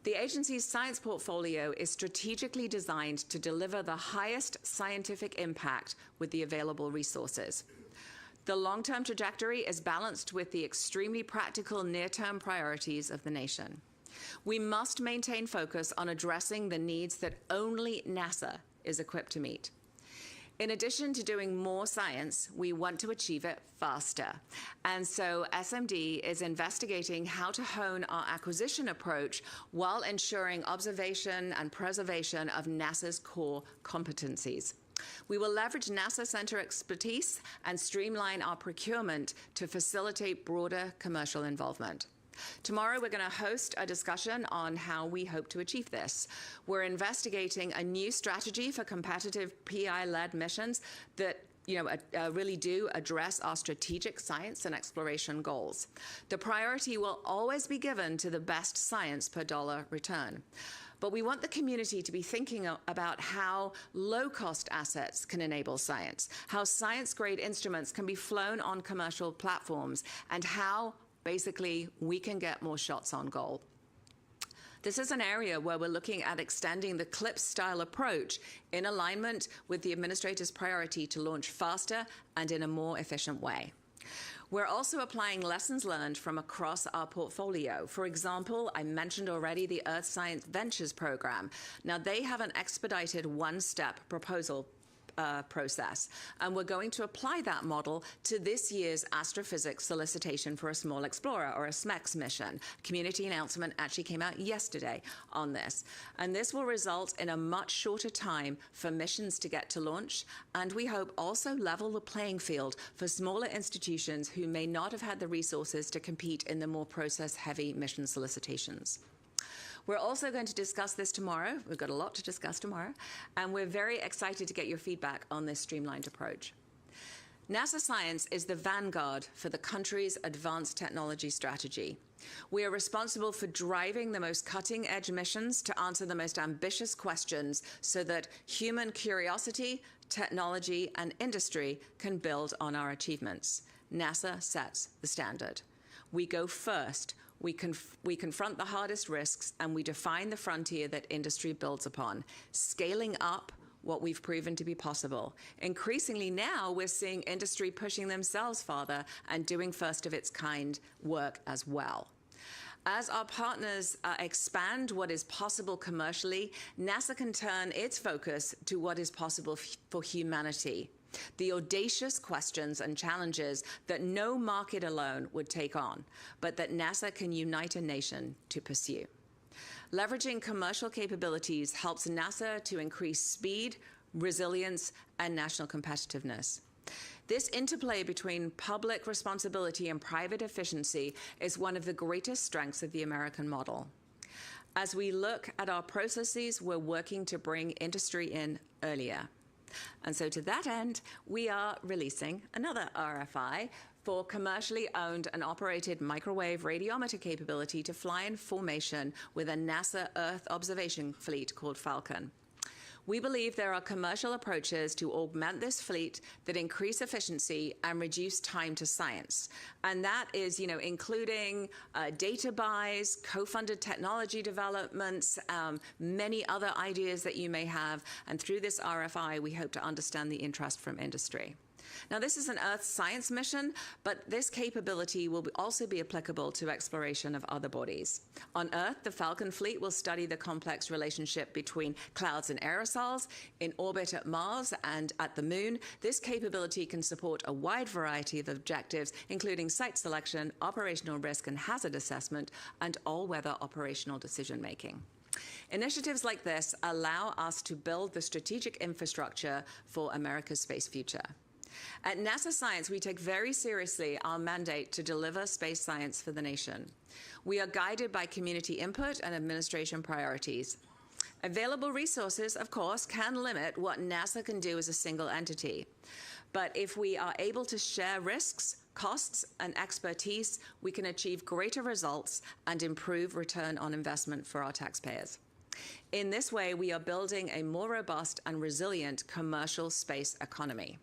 The agency's science portfolio is strategically designed to deliver the highest scientific impact with the available resources. The long-term trajectory is balanced with the extremely practical near-term priorities of the nation. We must maintain focus on addressing the needs that only NASA is equipped to meet. In addition to doing more science, we want to achieve it faster. And so SMD is investigating how to hone our acquisition approach while ensuring observation and preservation of NASA's core competencies. We will leverage NASA center expertise and streamline our procurement to facilitate broader commercial involvement. Tomorrow, we're going to host a discussion on how we hope to achieve this. We're investigating a new strategy for competitive PI-led missions that really do address our strategic science and exploration goals. The priority will always be given to the best science per dollar return. But we want the community to be thinking about how low-cost assets can enable science, how science-grade instruments can be flown on commercial platforms, and how basically, we can get more shots on goal. This is an area where we're looking at extending the CLIPS-style approach in alignment with the administrator's priority to launch faster and in a more efficient way. We're also applying lessons learned from across our portfolio. For example, I mentioned already the Earth Science Ventures program. Now, they have an expedited one-step proposal process, and we're going to apply that model to this year's astrophysics solicitation for a small explorer, or a SMEX mission. Community announcement actually came out yesterday on this, and this will result in a much shorter time for missions to get to launch, and we hope also level the playing field for smaller institutions who may not have had the resources to compete in the more process-heavy mission solicitations. We're also going to discuss this tomorrow. We've got a lot to discuss tomorrow, and we're very excited to get your feedback on this streamlined approach. NASA Science is the vanguard for the country's advanced technology strategy. We are responsible for driving the most cutting-edge missions to answer the most ambitious questions so that human curiosity, technology, and industry can build on our achievements. NASA sets the standard. We go first. We confront the hardest risks, and we define the frontier that industry builds upon, scaling up what we've proven to be possible. Increasingly now, we're seeing industry pushing themselves farther and doing first-of-its-kind work as well. As our partners expand what is possible commercially, NASA can turn its focus to what is possible for humanity. The audacious questions and challenges that no market alone would take on, but that NASA can unite a nation to pursue. Leveraging commercial capabilities helps NASA to increase speed, resilience, and national competitiveness. This interplay between public responsibility and private efficiency is one of the greatest strengths of the American model. As we look at our processes, we're working to bring industry in earlier. And so to that end, we are releasing another RFI for commercially owned and operated microwave radiometer capability to fly in formation with a NASA Earth observation fleet called Falcon. We believe there are commercial approaches to augment this fleet that increase efficiency and reduce time to science. And that is, including data buys, co-funded technology developments, many other ideas that you may have. And through this RFI, we hope to understand the interest from industry. Now, this is an Earth science mission, but this capability will also be applicable to exploration of other bodies. On Earth, the Falcon fleet will study the complex relationship between clouds and aerosols. In orbit at Mars and at the Moon, this capability can support a wide variety of objectives, including site selection, operational risk and hazard assessment, and all-weather operational decision-making. Initiatives like this allow us to build the strategic infrastructure for America's space future. At NASA Science, we take very seriously our mandate to deliver space science for the nation. We are guided by community input and administration priorities. Available resources, of course, can limit what NASA can do as a single entity. But if we are able to share risks, costs, and expertise, we can achieve greater results and improve return on investment for our taxpayers. In this way, we are building a more robust and resilient commercial space economy.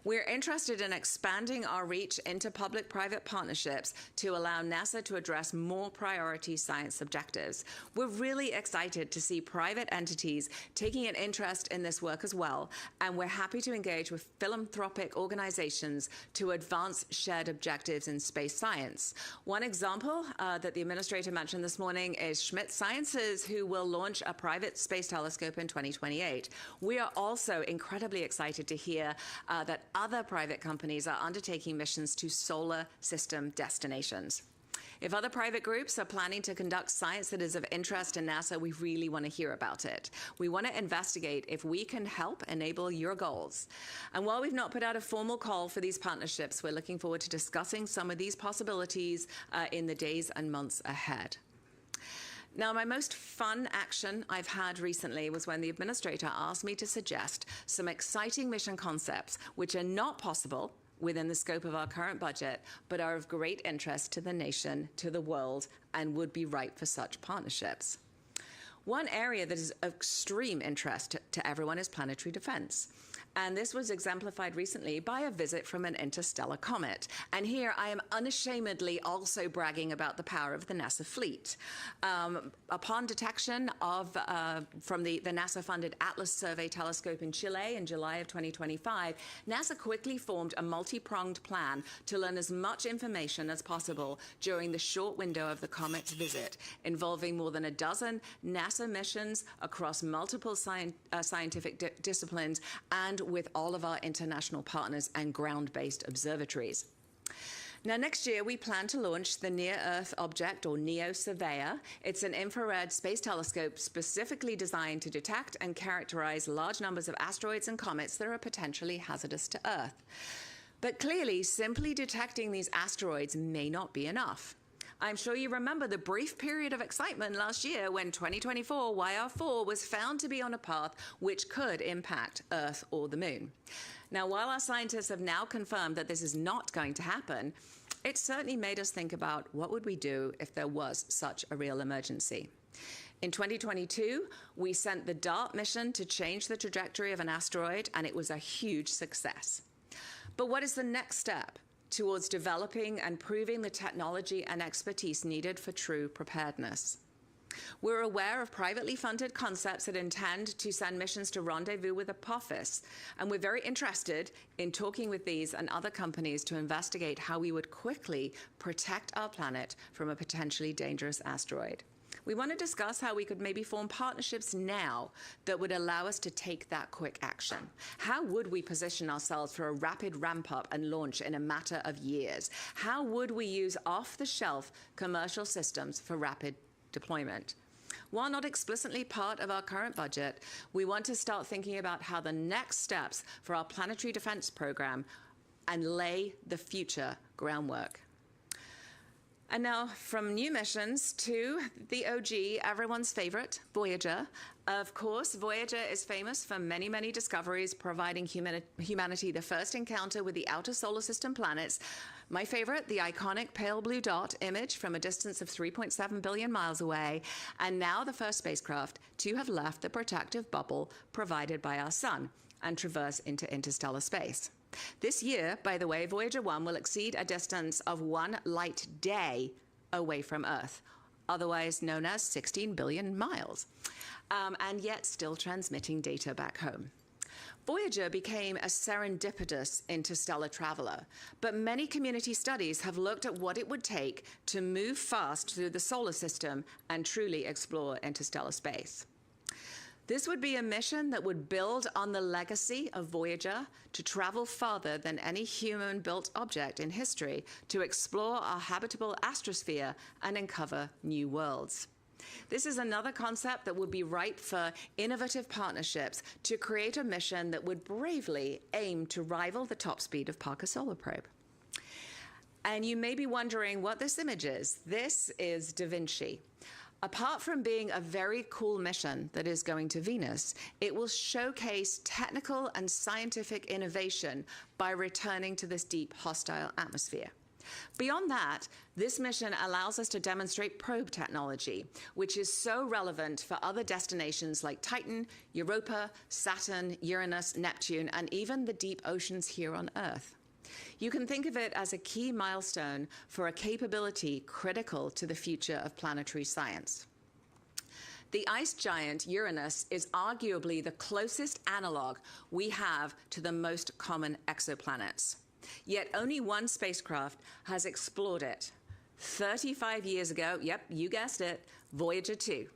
We're interested in expanding our reach into public-private partnerships to allow NASA to address more priority science objectives. We're really excited to see private entities taking an interest in this work as well, and we're happy to engage with philanthropic organizations to advance shared objectives in space science. One example that the administrator mentioned this morning is Schmidt Sciences, who will launch a private space telescope in 2028. We are also incredibly excited to hear that other private companies are undertaking missions to solar system destinations. If other private groups are planning to conduct science that is of interest in NASA, we really want to hear about it. We want to investigate if we can help enable your goals. And while we've not put out a formal call for these partnerships, we're looking forward to discussing some of these possibilities in the days and months ahead. Now, my most fun action I've had recently was when the administrator asked me to suggest some exciting mission concepts which are not possible within the scope of our current budget, but are of great interest to the nation, to the world, and would be ripe for such partnerships. One area that is of extreme interest to everyone is planetary defense. And this was exemplified recently by a visit from an interstellar comet. And here I am unashamedly also bragging about the power of the NASA fleet. Upon detection of, from the NASA-funded Atlas Survey telescope in Chile in July of 2025, NASA quickly formed a multi-pronged plan to learn as much information as possible during the short window of the comet's visit, involving more than a dozen NASA missions across multiple scientific disciplines and with all of our international partners and ground-based observatories. Now, next year, we plan to launch the Near-Earth Object, or NEO Surveyor. It's an infrared space telescope specifically designed to detect and characterize large numbers of asteroids and comets that are potentially hazardous to Earth. But clearly, simply detecting these asteroids may not be enough. I'm sure you remember the brief period of excitement last year when 2024 YR4 was found to be on a path which could impact Earth or the Moon. Now, while our scientists have now confirmed that this is not going to happen, it certainly made us think about what would we do if there was such a real emergency. In 2022, we sent the DART mission to change the trajectory of an asteroid, and it was a huge success. But what is the next step towards developing and proving the technology and expertise needed for true preparedness? We're aware of privately funded concepts that intend to send missions to rendezvous with Apophis, and we're very interested in talking with these and other companies to investigate how we would quickly protect our planet from a potentially dangerous asteroid. We want to discuss how we could maybe form partnerships now that would allow us to take that quick action. How would we position ourselves for a rapid ramp-up and launch in a matter of years? How would we use off-the-shelf commercial systems for rapid deployment? While not explicitly part of our current budget, we want to start thinking about how the next steps for our planetary defense program and lay the future groundwork. And now from new missions to the OG, everyone's favorite, Voyager. Of course, Voyager is famous for many, many discoveries, providing humanity the first encounter with the outer solar system planets. My favorite, the iconic pale blue dot image from a distance of 3.7 billion miles away, and now the first spacecraft to have left the protective bubble provided by our sun and traverse into interstellar space. This year, by the way, Voyager 1 will exceed a distance of 1 light day away from Earth, otherwise known as 16 billion miles, and yet still transmitting data back home. Voyager became a serendipitous interstellar traveler, but many community studies have looked at what it would take to move fast through the solar system and truly explore interstellar space. This would be a mission that would build on the legacy of Voyager to travel farther than any human-built object in history to explore our habitable astrosphere and uncover new worlds. This is another concept that would be ripe for innovative partnerships to create a mission that would bravely aim to rival the top speed of Parker Solar Probe. And you may be wondering what this image is. This is Da Vinci. Apart from being a very cool mission that is going to Venus, it will showcase technical and scientific innovation by returning to this deep, hostile atmosphere. Beyond that, this mission allows us to demonstrate probe technology, which is so relevant for other destinations like Titan, Europa, Saturn, Uranus, Neptune, and even the deep oceans here on Earth. You can think of it as a key milestone for a capability critical to the future of planetary science. The ice giant Uranus is arguably the closest analog we have to the most common exoplanets. Yet only one spacecraft has explored it. 35 years ago, yep, you guessed it, Voyager 2.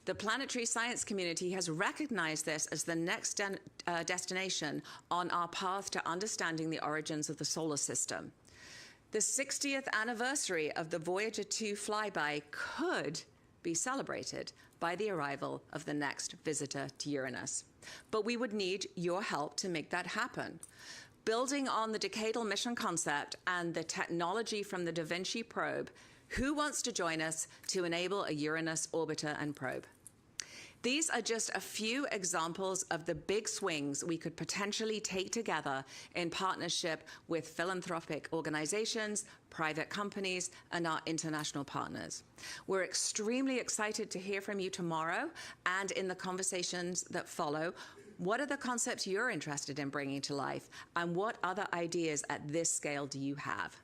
The planetary science community has recognized this as the next destination on our path to understanding the origins of the solar system. The 60th anniversary of the Voyager 2 flyby could be celebrated by the arrival of the next visitor to Uranus. But we would need your help to make that happen. Building on the decadal mission concept and the technology from the Da Vinci probe, who wants to join us to enable a Uranus orbiter and probe? These are just a few examples of the big swings we could potentially take together in partnership with philanthropic organizations, private companies, and our international partners. We're extremely excited to hear from you tomorrow and in the conversations that follow. What are the concepts you're interested in bringing to life, and what other ideas at this scale do you have?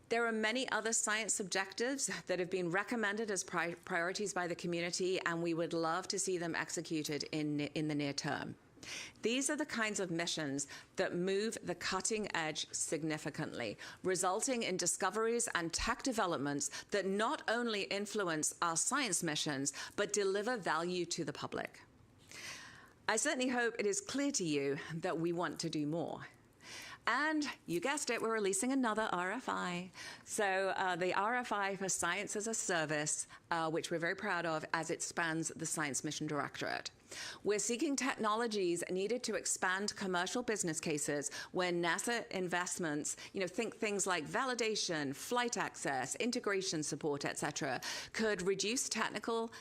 There are many other science objectives that have been recommended as priorities by the community, and we would love to see them executed in the near term. These are the kinds of missions that move the cutting edge significantly, resulting in discoveries and tech developments that not only influence our science missions, but deliver value to the public. I certainly hope it is clear to you that we want to do more. And you guessed it, we're releasing another RFI. So the RFI for Science as a Service, which we're very proud of as it spans the Science Mission Directorate. We're seeking technologies needed to expand commercial business cases where NASA investments, think things like validation, flight access, integration support, etc., could reduce technical,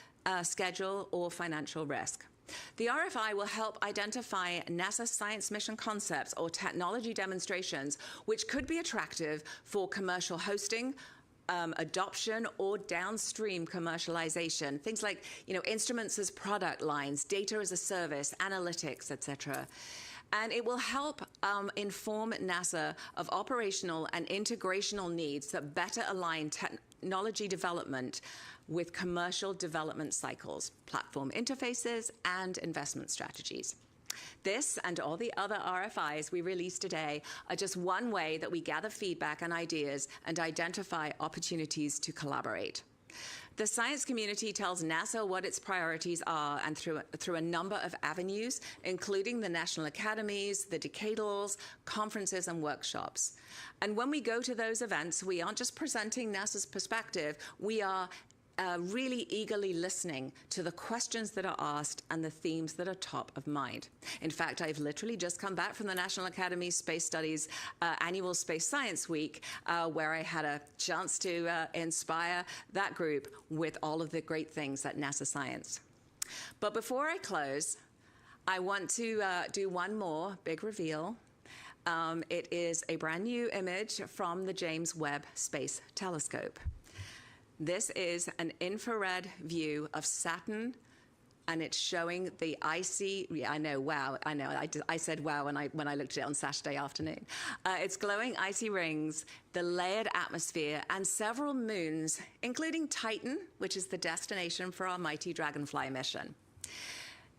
schedule, or financial risk. The RFI will help identify NASA science mission concepts or technology demonstrations which could be attractive for commercial hosting, adoption, or downstream commercialization. Things like, instruments as product lines, data as a service, analytics, etc. And it will help inform NASA of operational and integrational needs that better align technology development with commercial development cycles, platform interfaces, and investment strategies. This and all the other RFIs we released today are just one way that we gather feedback and ideas and identify opportunities to collaborate. The science community tells NASA what its priorities are, and through a number of avenues, including the national academies, the decadals, conferences, and workshops. And when we go to those events, we aren't just presenting NASA's perspective, we are really eagerly listening to the questions that are asked and the themes that are top of mind. In fact, I've literally just come back from the National Academy Space Studies Annual Space Science Week, where I had a chance to inspire that group with all of the great things at NASA Science. But before I close, I want to do one more big reveal. It is a brand new image from the James Webb Space Telescope. This is an infrared view of Saturn, and it's showing the icy, I said wow when I looked at it on Saturday afternoon. It's glowing icy rings, the layered atmosphere, and several moons, including Titan, which is the destination for our mighty Dragonfly mission.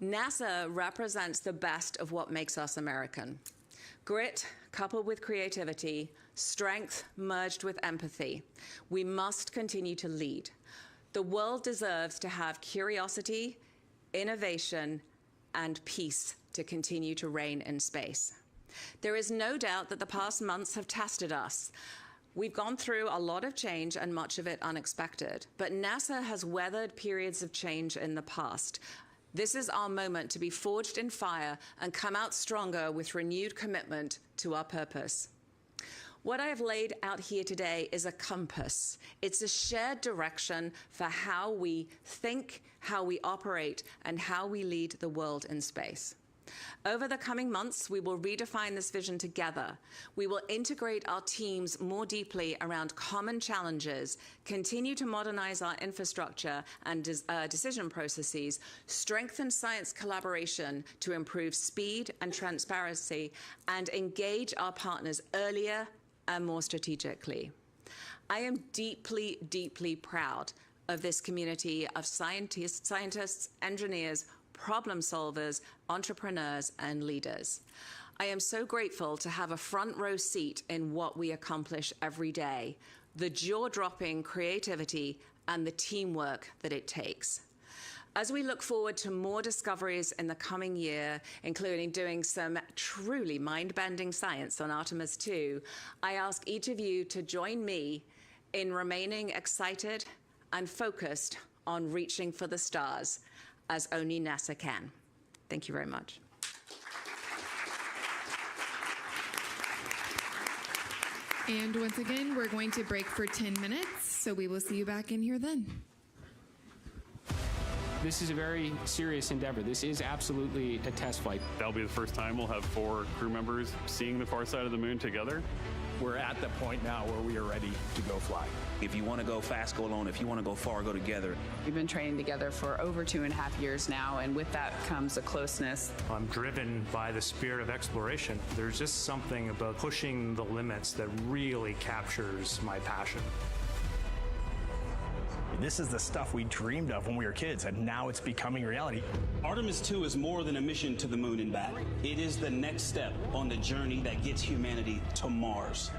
NASA represents the best of what makes us American. Grit coupled with creativity, strength merged with empathy. We must continue to lead. The world deserves to have curiosity, innovation, and peace to continue to reign in space. There is no doubt that the past months have tested us. We've gone through a lot of change and much of it unexpected, but NASA has weathered periods of change in the past. This is our moment to be forged in fire and come out stronger with renewed commitment to our purpose. What I have laid out here today is a compass. It's a shared direction for how we think, how we operate, and how we lead the world in space. Over the coming months, we will redefine this vision together. We will integrate our teams more deeply around common challenges, continue to modernize our infrastructure and decision processes, strengthen science collaboration to improve speed and transparency, and engage our partners earlier and more strategically. I am deeply, deeply proud of this community of scientists, engineers, problem solvers, entrepreneurs, and leaders. I am so grateful to have a front row seat in what we accomplish every day, the jaw-dropping creativity and the teamwork that it takes. As we look forward to more discoveries in the coming year, including doing some truly mind-bending science on Artemis II, I ask each of you to join me in remaining excited and focused on reaching for the stars, as only NASA can. Thank you very much. And once again, we're going to break for 10 minutes, so we will see you back in here then. This is a very serious endeavor. This is absolutely a test flight. That'll be the first time we'll have 4 crew members seeing the far side of the moon together. We're at the point now where we are ready to go fly. If you want to go fast, go alone. If you want to go far, go together. We've been training together for over 2.5 years now, and with that comes a closeness. I'm driven by the spirit of exploration. There's just something about pushing the limits that really captures my passion. This is the stuff we dreamed of when we were kids, and now it's becoming reality. Artemis 2 is more than a mission to the moon and back. It is the next step on the journey that gets humanity to Mars.